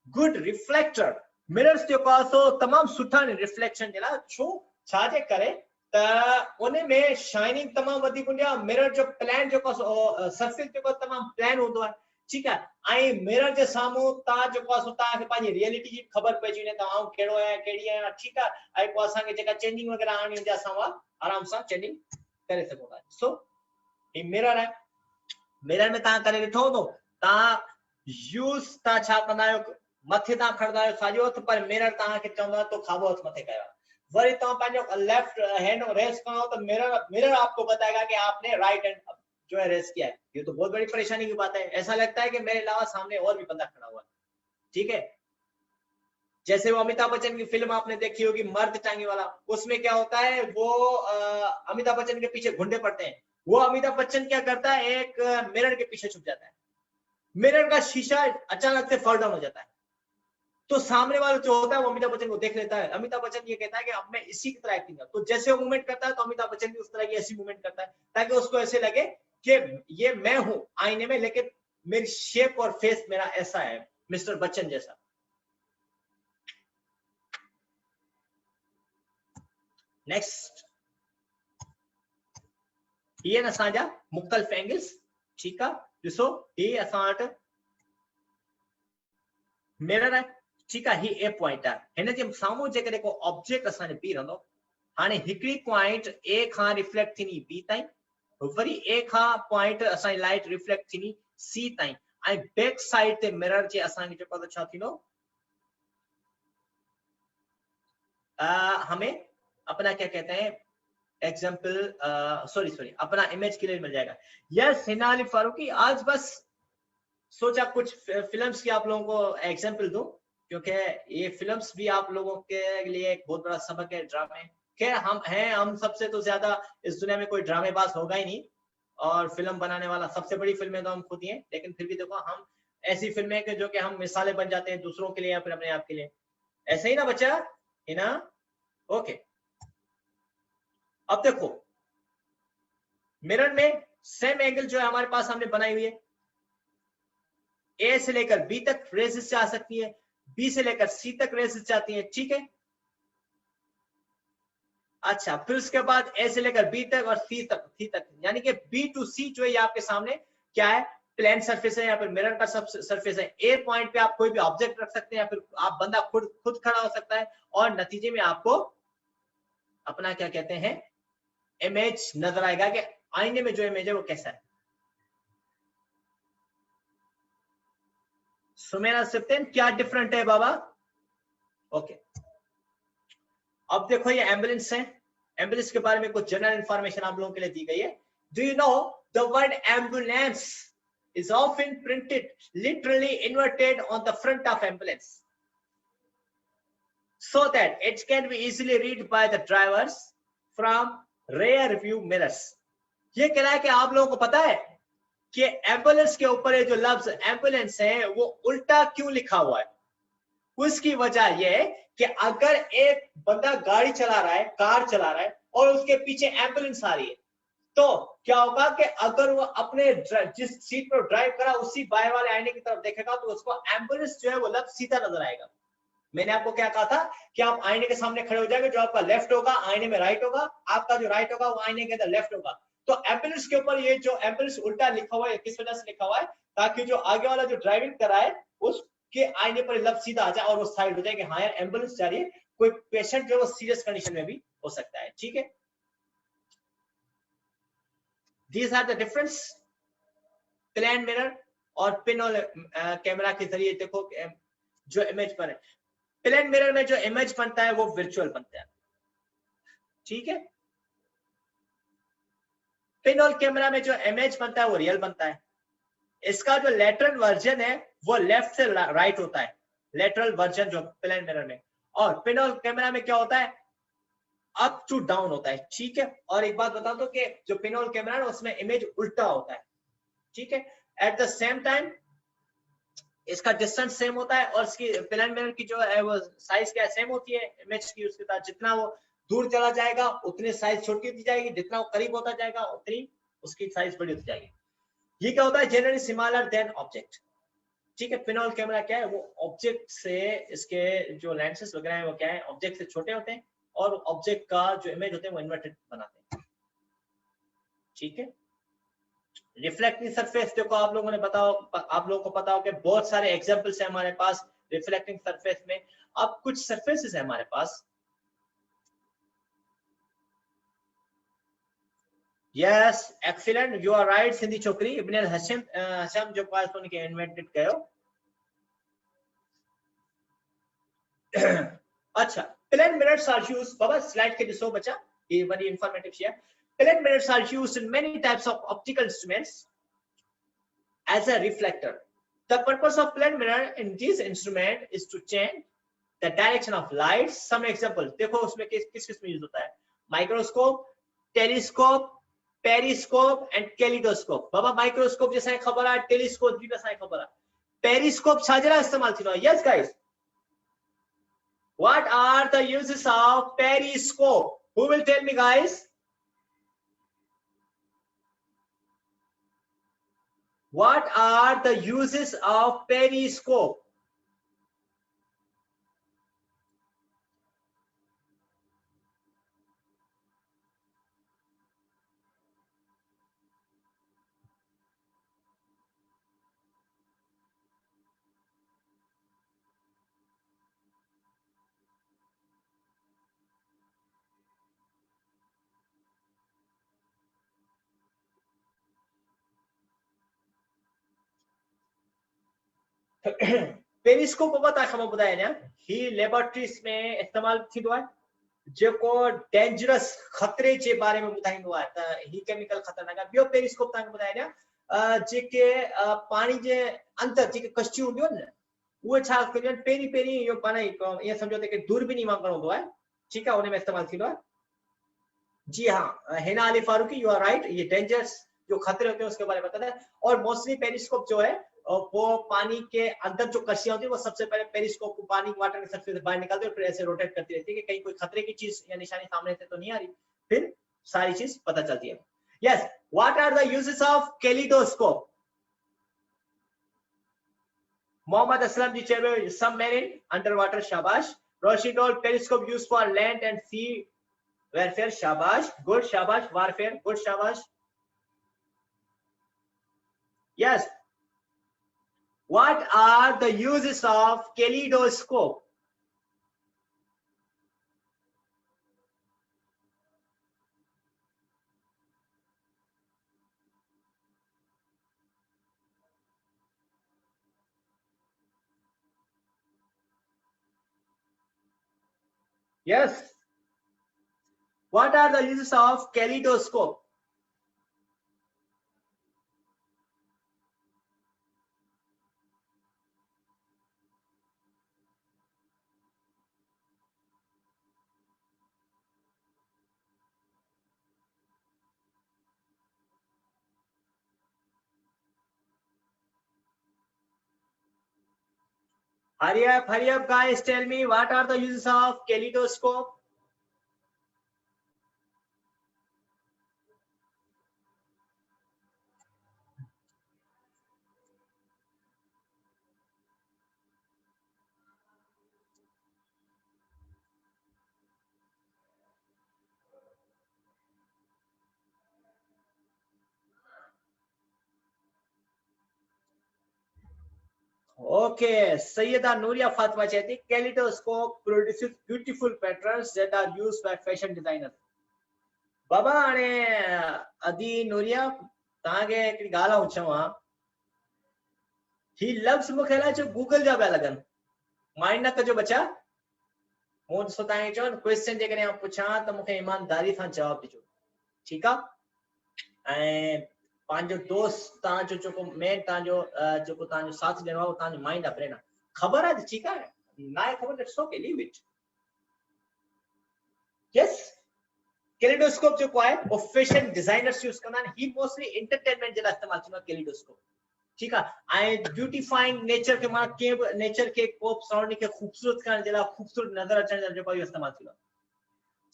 good reflector mirrors जो पासो तमाम सुठा रिफ्लेक्शन जे लाइ छो छा जे करे त उन में शाइनिंग तमाम वधीक हूंदी आहे मिरर जो प्लान जो सरफेस जो तमाम प्लान हूंदो आहे ठीक है ऐं मिरर जे साम्हूं तव्हां जो पासो तव्हांखे पंहिंजी रियलिटी जी ख़बर पइजी वञे तव्हां कहिड़ो आहियां कहिड़ी आहियां ठीक आहे ऐं पोइ असांखे जेका चेंजिंग वग़ैरह आणी हूंदी आहे असां उहा आराम सां चेंजिंग करे सघूं था सो ही मिरर आहे मिरर में तव्हां करे ॾिठो हूंदो तव्हां यूज़ तव्हां छा कंदा आहियो मथे तव्हां खणंदा आहियो साॼो हथ पर मिरर तव्हांखे चवंदो आहे तो खाॿो हथ मथे कयो वरी तो पंहिंजो लेफ्ट हैंड रेस करो तो मिरर आपको बताएगा कि आपने राइट हैंड जो है रेस किया है। ये तो बहुत बड़ी परेशानी की बात है। ऐसा लगता है कि मेरे अलावा सामने और भी बंदा खड़ा हुआ है। ठीक है, जैसे वो अमिताभ बच्चन की फिल्म आपने देखी होगी मर्द टांगी वाला, उसमें क्या होता है, वो अमिताभ बच्चन के पीछे गुंडे पड़ते हैं, वो अमिताभ बच्चन क्या करता है, एक मिरर के पीछे छुप जाता है, मिरर का शीशा अचानक से फॉल डाउन हो जाता है, तो सामने वाला जो होता है वो अमिताभ बच्चन को देख लेता है। अमिताभ बच्चन ये कहता है कि अब मैं इसी की तरह एक्टिंग करूं, तो जैसे वो मूवमेंट करता है तो अमिताभ बच्चन भी उस तरह की ऐसी मूवमेंट करता है ताकि उसको ऐसे लगे कि ये मैं हूं आईने में, लेकिन मेरी शेप और फेस मेरा ऐसा है, मिस्टर बच्चन जैसा। नेक्स्ट, ये न असांजा मुख्तलिफ एंगल्स। ठीक है, ॾिसो ये असां वटि मिरर है। ठीक है, ही ए पॉइंट है, हिन जे साम्हूं जेकॾहिं को ऑब्जेक्ट असांजो बी रहंदो, हाणे हिकिड़ी पॉइंट ए खां रिफ्लेक्ट थींदी बी ताईं, वरी ए खां पॉइंट असांजी लाइट रिफ्लेक्ट थींदी सी ताईं, ऐं बैक साइड ते मिरर जे असांखे जेको आहे छा थींदो, हमें अपना क्या कहते हैं एग्जाम्पल, सॉरी अपना इमेज क्लियर मिल जाएगा। यस हिना अली फारूकी, आज बस सोचा कुछ फिल्म्स की आप लोगों को एग्जाम्पल दूं, क्योंकि ये फिल्म्स भी आप लोगों के लिए एक बहुत बड़ा सबक है, ड्रामे। खैर हम सबसे तो ज्यादा इस दुनिया में कोई ड्रामेबाज होगा ही नहीं, और फिल्म बनाने वाला सबसे बड़ी फिल्में तो हम खुद ही हैं, लेकिन फिर भी देखो हम ऐसी फिल्में के जो कि हम मिसालें बन जाते हैं दूसरों के लिए या फिर अपने आप के लिए, ऐसे ही ना बच्चा, है ना? ओके, अब देखो मिरर में सेम एंगल जो है हमारे पास हमने बनाई हुई है, ए से लेकर बी तक रेसेस जा सकती है, बी से लेकर सी तक रेसेस जाती है। ठीक है, अच्छा, फिर उसके बाद ए से लेकर बी तक और सी तक, यानी कि बी टू सी जो है ये आपके सामने क्या है, प्लेन सरफेस है या फिर मिरर का सरफेस है। ए पॉइंट पे आप कोई भी ऑब्जेक्ट रख सकते हैं या फिर आप बंदा खुद खड़ा हो सकता है, और नतीजे में आपको अपना क्या कहते हैं इमेज नजर आएगा कि आईने में जो इमेज है वो कैसा है। सुमेरा सिप्तेन, क्या डिफरेंट है बाबा? ओके, अब देखो ये एम्बुलेंस है, एम्बुलेंस के बारे में कुछ जनरल इंफॉर्मेशन आप लोगों के लिए दी गई है। Do you know the word ambulance is often printed literally inverted on the front of ambulance so that it can be easily read by the drivers from rear view mirrors। ये कह रहा है कि आप लोगों को पता है कि एम्बुलेंस के ऊपर जो लफ्ज एम्बुलेंस है वो उल्टा क्यों लिखा हुआ है? उसकी वजह यह है कि अगर एक बंदा गाड़ी चला रहा है, कार चला रहा है, और उसके पीछे एम्बुलेंस आ रही है, तो क्या होगा कि अगर वो अपने जिस सीट पर ड्राइव करा उसी बाएं वाले आईने की तरफ देखेगा तो उसको एम्बुलेंस जो है वो लफ्ज सीधा नजर आएगा। मैंने आपको क्या कहा था कि आप आईने के सामने खड़े हो जाएंगे, जो आपका लेफ्ट होगा आईने में राइट होगा, आपका जो राइट होगा वो आईने के अंदर लेफ्ट होगा। तो एम्बुलेंस के ऊपर ये जो एम्बुलेंस उल्टा लिखा हुआ है, किस वजह से लिखा हुआ है? ताकि जो आगे वाला जो ड्राइविंग कर रहा है उसके आईने पर लफ्ज सीधा आ जाए और वो साइड हो जाए कि हाँ यार एम्बुलेंस जा रही है, कोई पेशेंट जो सीरियस कंडीशन में भी हो सकता है। ठीक है, These are the difference plane mirror और पिनोल कैमरा के जरिए देखो जो इमेज बने। प्लेन मिरर में जो इमेज बनता है वो वर्चुअल बनता है। ठीक है, पिनोल कैमरा में जो इमेज बनता है वो रियल बनता है। इसका जो लेटरल वर्जन है वो लेफ्ट से राइट होता है, लेटरल वर्जन जो प्लेन मिरर में, और पिनोल कैमरा में क्या होता है अप टू डाउन होता है। ठीक है, और एक बात बता दो कि जो पिनोल कैमरा है उसमें इमेज उल्टा होता है। ठीक है, एट द सेम टाइम इसका डिस्टेंस सेम होता है और इसकी प्लेन मिरर की जो है वो साइज क्या सेम होती है इमेज की, उसके साथ जितना वो दूर चला जाएगा उतनी साइज छोटी होती जाएगी, जितना वो करीब होता जाएगा उतनी उसकी साइज बड़ी होती जाएगी। ये क्या होता है जनरली सिमिलर देन ऑब्जेक्ट। ठीक है, पिनोल कैमरा क्या है, वो ऑब्जेक्ट से इसके जो लेंसेज वगैरह है वो क्या है ऑब्जेक्ट से छोटे होते हैं और ऑब्जेक्ट का जो इमेज होते हैं वो इन्वर्टेड बनाते हैं। ठीक है, रिफ्लेक्टिंग सरफेस देखो आप लोगों ने बताओ, आप लोगों को पता हो कि बहुत सारे एग्जांपल्स है हमारे पास रिफ्लेक्टिंग सरफेस में। अब कुछ सरफेसेस है हमारे पास, yes excellent you are right Sindhi छोकरी इब्न हशम जो पास उनके इन्वेंटेड कयो। अच्छा, Plane mirrors are used, Baba slide के दिसो बच्चा, ये very informative है. Plane mirrors are used in many types of optical instruments as a reflector. The purpose of plane mirror in this instrument is to change the direction of light. Some example, देखो उसमें किस में use होता है? Microscope, telescope, periscope and kaleidoscope. Baba microscope जैसा है खबर है, टेलीस्कोप भी वैसा है खबर है. पेरिस्कोप छाजरा इस्तेमाल थी ना. Yes guys. What are the uses of periscope? Who will tell me guys? What are the uses of periscope? Periscope बता खबर बताया ना, ही लेबोरेटरीज में इस्तेमाल थींदो आहे, जेको डेंजरस खतरे जे बारे में ॿुधाईंदो आहे. त ही केमिकल खतरनाक आहे. ॿियो पेरिस्कोप तव्हांखे ॿुधाया ना, जेके पाणी जे अंदर जेके कश्तियूं हूंदियूं आहिनि न, उहे छा करियूं आहिनि, पहिरीं पहिरीं इहो पाण ईअं सम्झो त दूरबीनी वांगुरु हूंदो आहे, ठीकु आहे, उन में इस्तेमाल थींदो आहे. जी हाँ, Hina Ali Farooqui, you are right. ये डेंजरस जो खतरे होते हैं उसके बारे में बताता है. और मोस्टली पेरिस्कोप जो है वो पानी के अंदर जो कशियां होती है, वो सबसे पहले पेरिस्कोप को पानी वाटर के सरफेस से बाहर निकालती है और फिर ऐसे रोटेट करती रहती है कि कहीं कोई खतरे की चीज या निशानी सामने से तो नहीं आ रही, फिर सारी चीज पता चलती है. Yes, what are the uses of kaleidoscope? Mohammad Aslam ji चेयर सबमरीन अंडर वाटर, शाबाश. रोशिडोल periscope used for land and sea warfare, shabash, good, shabash. Warfare, good, shabash. Yes. What are the uses of kaleidoscope? Yes. What are the uses of kaleidoscope? Hurry up guys, tell me what are the uses of kaleidoscope? Okay, Sayyida Nuria Fatma Cheti, kaleidoscope produces beautiful patterns that are used by fashion designers. बाबा हाणे अदी नूरिया तव्हांखे हिकिड़ी ॻाल्हि पुछां, ही लफ़्ज़ मूंखे अलाए छो गूगल जा पिया लॻनि. माइंड न कजो बच्चा, मूं ॾिसो तव्हांखे चओ न, क्वेश्चन जेकॾहिं आउं पुछां त मूंखे ईमानदारी सां जवाबु ॾिजो, ठीकु आहे? ऐं पंहिंजो दोस्त तव्हांजो जेको मेन तव्हांजो जेको तव्हांजो साथ ॾियणो आहे, उहो तव्हांजो माइंड आहे. प्रेरणा ख़बर आहे, ठीकु आहे, ना आहे ख़बर, it's okay, leave it. Yes, kaleidoscope जो है वो फैशन डिजाइनर्स यूज करना है. ही मोस्टली एंटरटेनमेंट जला इस्तेमाल थींदो आहे कैलिडोस्कोप, ठीक है. ऐं ब्यूटीफाइंग नेचर के मां के नेचर के कोप सराउंडिंग के खूबसूरत करण जे लाइ, खूबसूरत नजर अचण जे लाइ जेको इस्तेमाल थींदो आहे.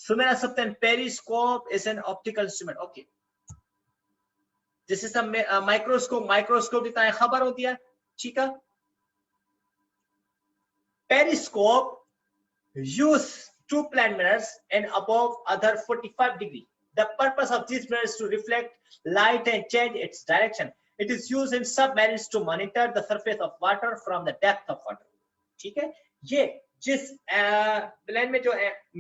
सुमेरा सप्तन, periscope is an optical instrument. Okay, this is the microscope. Microscope की तव्हांखे ख़बर होती है, ठीक है. Periscope use two plane mirrors and above other 45 degree. The purpose of these mirrors is to reflect light and change its direction. It is used in submarines to monitor the surface of water from the depth of water. ठीक है, ये जिस plane में जो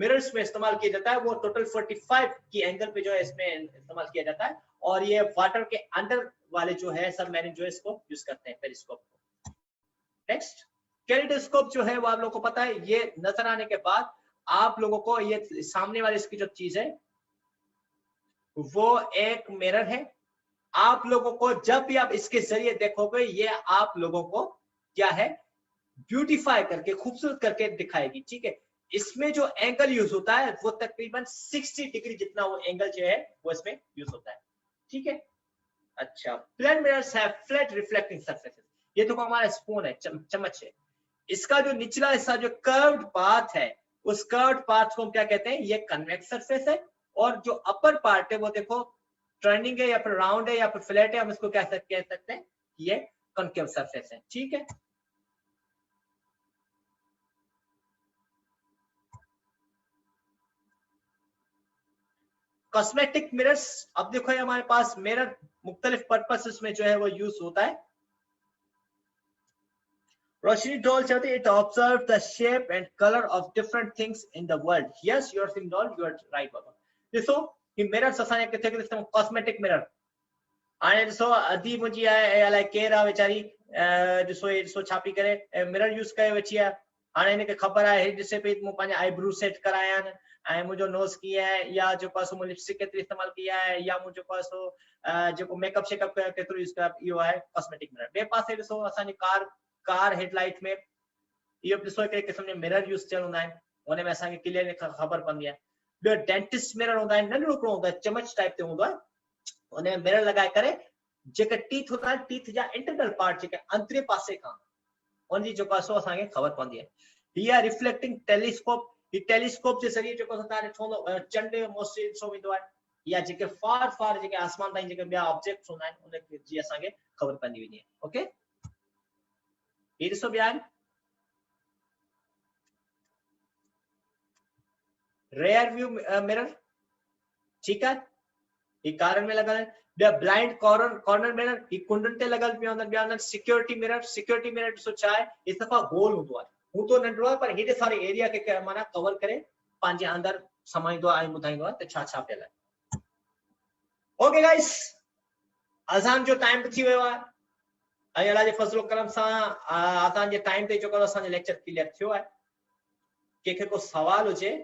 mirrors में इस्तेमाल किया जाता है वो टोटल 45 की एंगल पे जो है इसमें इस्तेमाल किया जाता है, और ये वाटर के अंदर वाले जो है सबमरीन जो है इसको यूज करते हैं पेरिस्कोप को. नेक्स्ट, कैलिडोस्कोप जो है वो आप लोगों को पता है, ये नजर आने के बाद आप लोगों को ये सामने वाली इसकी जो चीज है वो एक मिरर है। आप लोगों को जब भी आप इसके जरिए देखोगे ये आप लोगों को क्या है ब्यूटीफाई करके खूबसूरत करके दिखाएगी, ठीक है। इसमें जो एंगल यूज होता है वो तकरीबन 60 डिग्री जितना वो एंगल जो है वो इसमें यूज होता है, ठीक है। अच्छा, plane mirrors have flat reflecting surfaces. ये तो हमारा स्पून है, चम्मच है, इसका जो निचला हिस्सा जो कर्व्ड पार्ट है उस कर्व्ड पार्ट को हम क्या कहते हैं, ये कन्वेक्स सरफेस है। और जो अपर पार्ट है वो देखो टर्निंग है या फिर राउंड है या फिर फ्लैट है, हम इसको कह सकते हैं ये कॉन्केव सरफेस है, ठीक है। कॉस्मेटिक मिरर्स, अब देखो हमारे पास मिरर मुख्तलिफ पर्पस में जो है वो यूज होता है। रोशनी डॉल चाहते हैं, it observe the shape and colour of different things in the world. Yes you are सिंग डॉल, यू आर राइट बाबा। दिसो ही मिरर्स असाने किथे किथे कॉस्मेटिक मिरर आने दिसो अधी मुंजी है अलाए केर आ वेचारी दिसो छापी करे मिरर यूज करे वेची है। हाणे इनके खबर है हे दिसे पे मु पांजा आईब्रो सेट कराया न ऐं मुंहिंजो नोज़ कीअं आहे या जेको आहे सो मूं लिपस्टिक केतिरी इस्तेमालु कई आहे या मूं जेको आहे सो जेको मेकअप शेकअप केतिरो यूज़ कयो आहे, इहो आहे कॉस्मेटिक मिरर। ॿिए पासे ॾिसो असांजी कार हेडलाइट में इहो ॾिसो हिकिड़े क़िस्म जा मिरर यूज़ थियल हूंदा आहिनि, हुन में असांखे क्लियर ख़बर पवंदी आहे। ॿियो डेंटिस्ट मिरर हूंदा आहिनि, नंढिड़ो हिकिड़ो हूंदो आहे, चमच टाइप ते हूंदो आहे, हुन में मिरर लॻाए करे जेके टीथ हूंदा आहिनि, टीथ जा इंटरनल पार्ट जेके अंदरे पासे खां उनजी जेको आहे सो असांखे ख़बर पवंदी आहे। हीअ आहे रिफ्लेक्टिंग टेलीस्कोप। ही टेलीस्कोप जे ज़रिए जेको तव्हां ॾिठो हूंदो चंड मोस्टली ॾिसो वेंदो आहे, या जेके फार जेके आसमान ताईं जेके ॿिया ऑब्जेक्ट्स हूंदा आहिनि उनखे जी असांखे ख़बर पवंदी वेंदी आहे। ओके, ही ॾिसो ॿिया आहिनि रेयर व्यू मिरर, ठीक है, ये कारण में लगा है। ब्लाइंड कॉर्नर मिरर ही कुंडन ते लगल पिया हूंदा ॿिया हूंदा। सिक्योरिटी मिरर ॾिसो छा आहे, इस दफ़ा गोल हूंदो आहे, हू तो नंढड़ो आहे पर हेॾे सारे एरिया खे माना कवर करे पंहिंजे अंदर समाईंदो आहे ऐं ॿुधाईंदो आहे त छा पियल आहे। ओके गाइस, अज़ान जो टाइम थी वियो आहे ऐं अल्लाह जे फज़लो करम सां अज़ान जे टाइम ते जेको असांजो लेक्चर क्लियर थियो आहे। कंहिंखे को सवाल हुजे,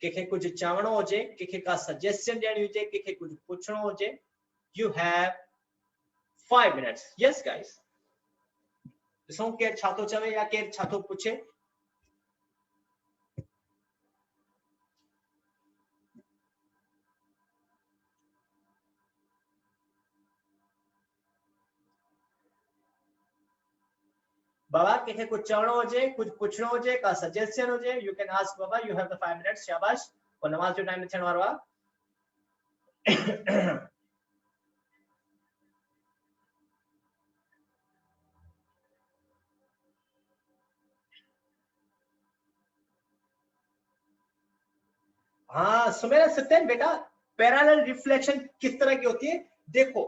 कंहिंखे कुछ चवणो हुजे, कंहिंखे का सजेशन ॾियणी हुजे, कंहिंखे कुछ पुछणो हुजे, you have 5 minutes. Yes guys, ॾिसो केर छा थो चवे या केर छा थो पुछे। बाबा कंहिंखे कुछ चवणो हुजे, कुछ पुछणो हुजे, का सजेशन हुजे, you can ask Baba, you have the 5 minutes। शाबाश, और नमाज जो टाइम थियण वारो आहे। हाँ सुमेरा सत्यन बेटा, पैरेलल रिफ्लेक्शन किस तरह की होती है? देखो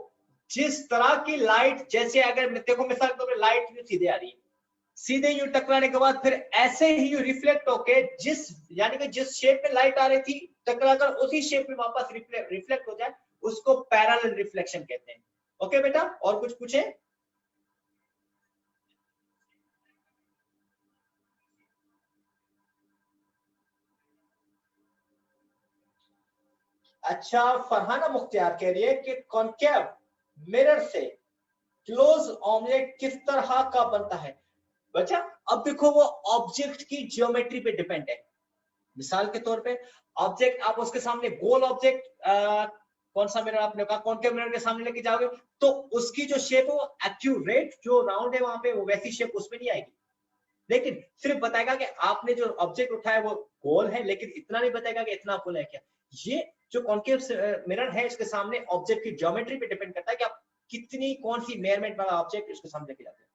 जिस तरह की लाइट, जैसे अगर देखो मिसाल के तौर पर लाइट यूं सीधे आ रही है, सीधे यूं टकराने के बाद फिर ऐसे ही यूं रिफ्लेक्ट होके जिस यानी कि जिस शेप में लाइट आ रही थी टकराकर उसी शेप में वापस रिफ्लेक्ट हो जाए, उसको पैरेलल रिफ्लेक्शन कहते हैं। ओके बेटा, और कुछ पूछे? अच्छा, फरहाना मुख्तियार कह रही है कि कॉन्केव मिरर से क्लोज ऑमलेट किस तरह का बनता है? बच्चा अब देखो वो ऑब्जेक्ट की ज्योमेट्री पे डिपेंड है। मिसाल के तौर पे ऑब्जेक्ट आप उसके सामने गोल ऑब्जेक्ट कौन सा मिरर आपने कहा कॉन्केव मिरर के सामने लेके जाओगे तो उसकी जो शेप है वो एक्यूरेट जो राउंड है वहां पे वो वैसी शेप उसमें नहीं आएगी, लेकिन सिर्फ बताएगा कि आपने जो ऑब्जेक्ट उठाया वो गोल है, लेकिन इतना नहीं बताएगा कि इतना गोल है क्या। ये जो कॉन्केव मिरर है इसके सामने ऑब्जेक्ट की ज्योमेट्री पे डिपेंड करता है कि आप कितनी कौन सी मेजरमेंट वाला ऑब्जेक्ट इसके सामने लेके जाते हैं।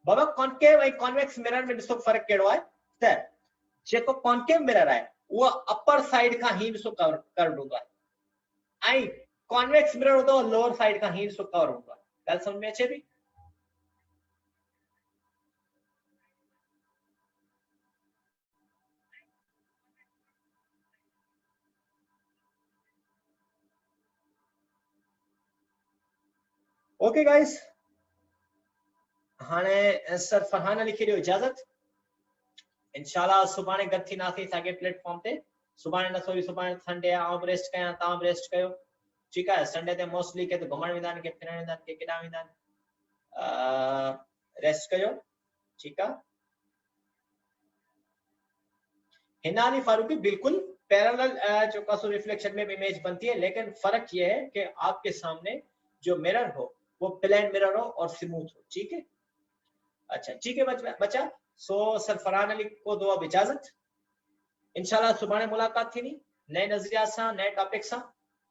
बाबा कॉन्केव ऐं कॉन्वेक्स मिरर में ॾिसो फर्क कहिड़ो आहे त जेको कॉन्केव मिरर आहे उहो अपर साइड खां ही ॾिसो कर्व हूंदो आहे ऐं कॉन्वेक्स मिरर हूंदो आहे लोअर साइड खां ही ॾिसो कर्व हूंदो आहे। ॻाल्हि समझ में अचे थी? ओके गाइस, हाणे सर फरहान अली खे ॾियो इजाज़त। इंशाल्लाह सुभाणे गॾु थींदासीं साॻे प्लेटफॉर्म ते। सुभाणे न सोई, सुभाणे संडे आहे, आउं बि रेस्ट कयां, तव्हां बि रेस्ट कयो, ठीकु आहे। संडे ते मोस्टली के घुमण वेंदा आहिनि, के फिरण वेंदा आहिनि, के केॾां वेंदा आहिनि। रेस्ट कयो, ठीकु आहे। हिनानी फारूकी बिल्कुल पैरेलल जो सो रिफ्लेक्शन में इमेज बनती है, लेकिन फर्क ये है कि आपके सामने जो मिरर हो वो प्लेन मिरर हो और स्मूथ हो, ठीक है। अच्छा ठीक है बच्चा। सो सर फरहान अली को दो अब इजाजत। इंशाल्लाह सुभाणे मुलाकात थी, नए नजरिया सां, नए टॉपिक सां,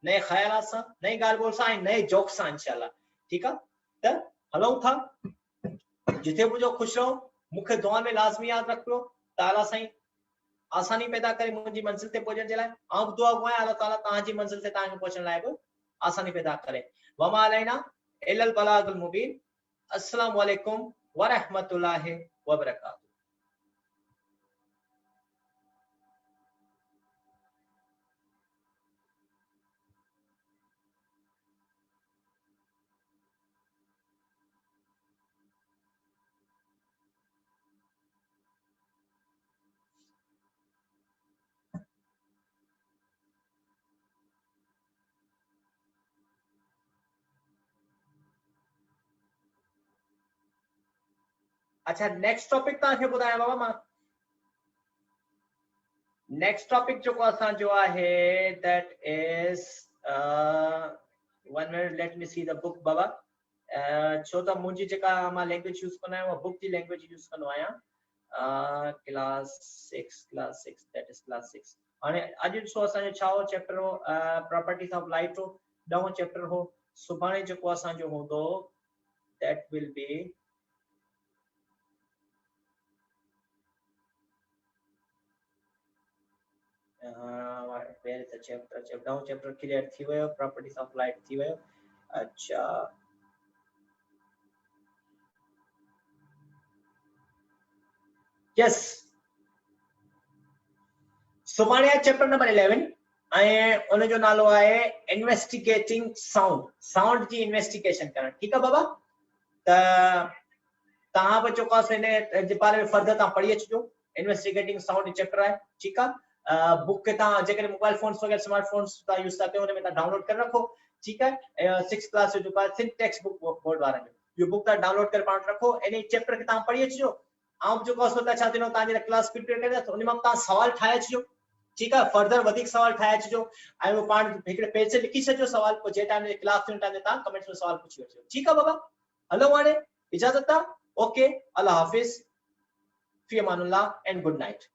नए ख्यालात सां, नई ॻाल्हि ॿोल सां, नए जोक सां इंशाल्लाह, ठीक है। त हलूं था, जिथे बुझो खुश रहो, मुख्य दुआ में लाज़मी याद रखो, ताला साईं आसानी पैदा करे मुझी मंजिल ते पहुंचण जे लाइ। आउं दुआ गुआं अल्लाह ताला तव्हांजी मंजिल ते तव्हांखे पहुचण लाइ बि आसानी पैदा करे। वमा अलैना इल्लल बलागुल मुबीन। अस्सलामु अलैकुम व रहमतुल्लाहि व बरकातहू। अच्छा नेक्स्ट टॉपिक तव्हांखे ॿुधायां बाबा मां। नेक्स्ट टॉपिक जो असां जो आहे that is one minute, let me see the book बाबा। छो त मुंहिंजी जेका मां लैंग्वेज यूज़ कंदो आहियां उहा बुक जी लैंग्वेज यूज़ कंदो आहियां। Class 6 that is class 6। हाणे अॼु ॾिसो असांजो छा हो चैप्टर हो, प्रॉपर्टीज ऑफ लाइट हो, 9 चैप्टर हो। सुभाणे जेको असांजो हूंदो that will be where is the chapter? Chapter clear थी वियो, प्रॉपर्टीज ऑफ लाइट थी वियो। अच्छा यस, सुभाणे आहे चैप्टर नंबर 11 ऐं उन जो नालो आहे इन्वेस्टिगेटिंग साउंड। साउंड जी इन्वेस्टिगेशन करण, ठीक है बाबा। त तव्हां बि जेको आहे इन जे बारे में फर्दर तव्हां पढ़ी अचिजो। इन्वेस्टिगेटिंग साउंड चैप्टर आहे, ठीक है। बुक के तव्हां जेकॾहिं मोबाइल फोन्स वगैरह स्मार्टफोन्स तव्हां यूज़ था कयो, उन में तव्हां डाउनलोड करे रखो, ठीक है। 6 क्लास जो जेको आहे सिंटेक्स बुक बोर्ड वारनि जो इहो बुक तव्हां डाउनलोड करे पाण रखो, इन चैप्टर खे तव्हां पढ़ी अचिजो। ऐं जेको आहे छा थींदो, तव्हांजी क्लास प्रिपेयर करे उन में तव्हां सवाल ठाहे अचिजो, ठीक है। फर्दर वधिक सवाल ठाहे अचिजो ऐं वो पाण हिकिड़े पेज ते लिखी छॾिजो सवाल, पोइ जे टाइम ते क्लास थियण टाइम ते तव्हां कमेंट्स में सवाल पुछी वठिजो, ठीक है बाबा। हलो हाणे इजाज़त आहे, ओके, अल्लाह हाफिज़, फी अमानुल्लाह एंड गुड नाइट।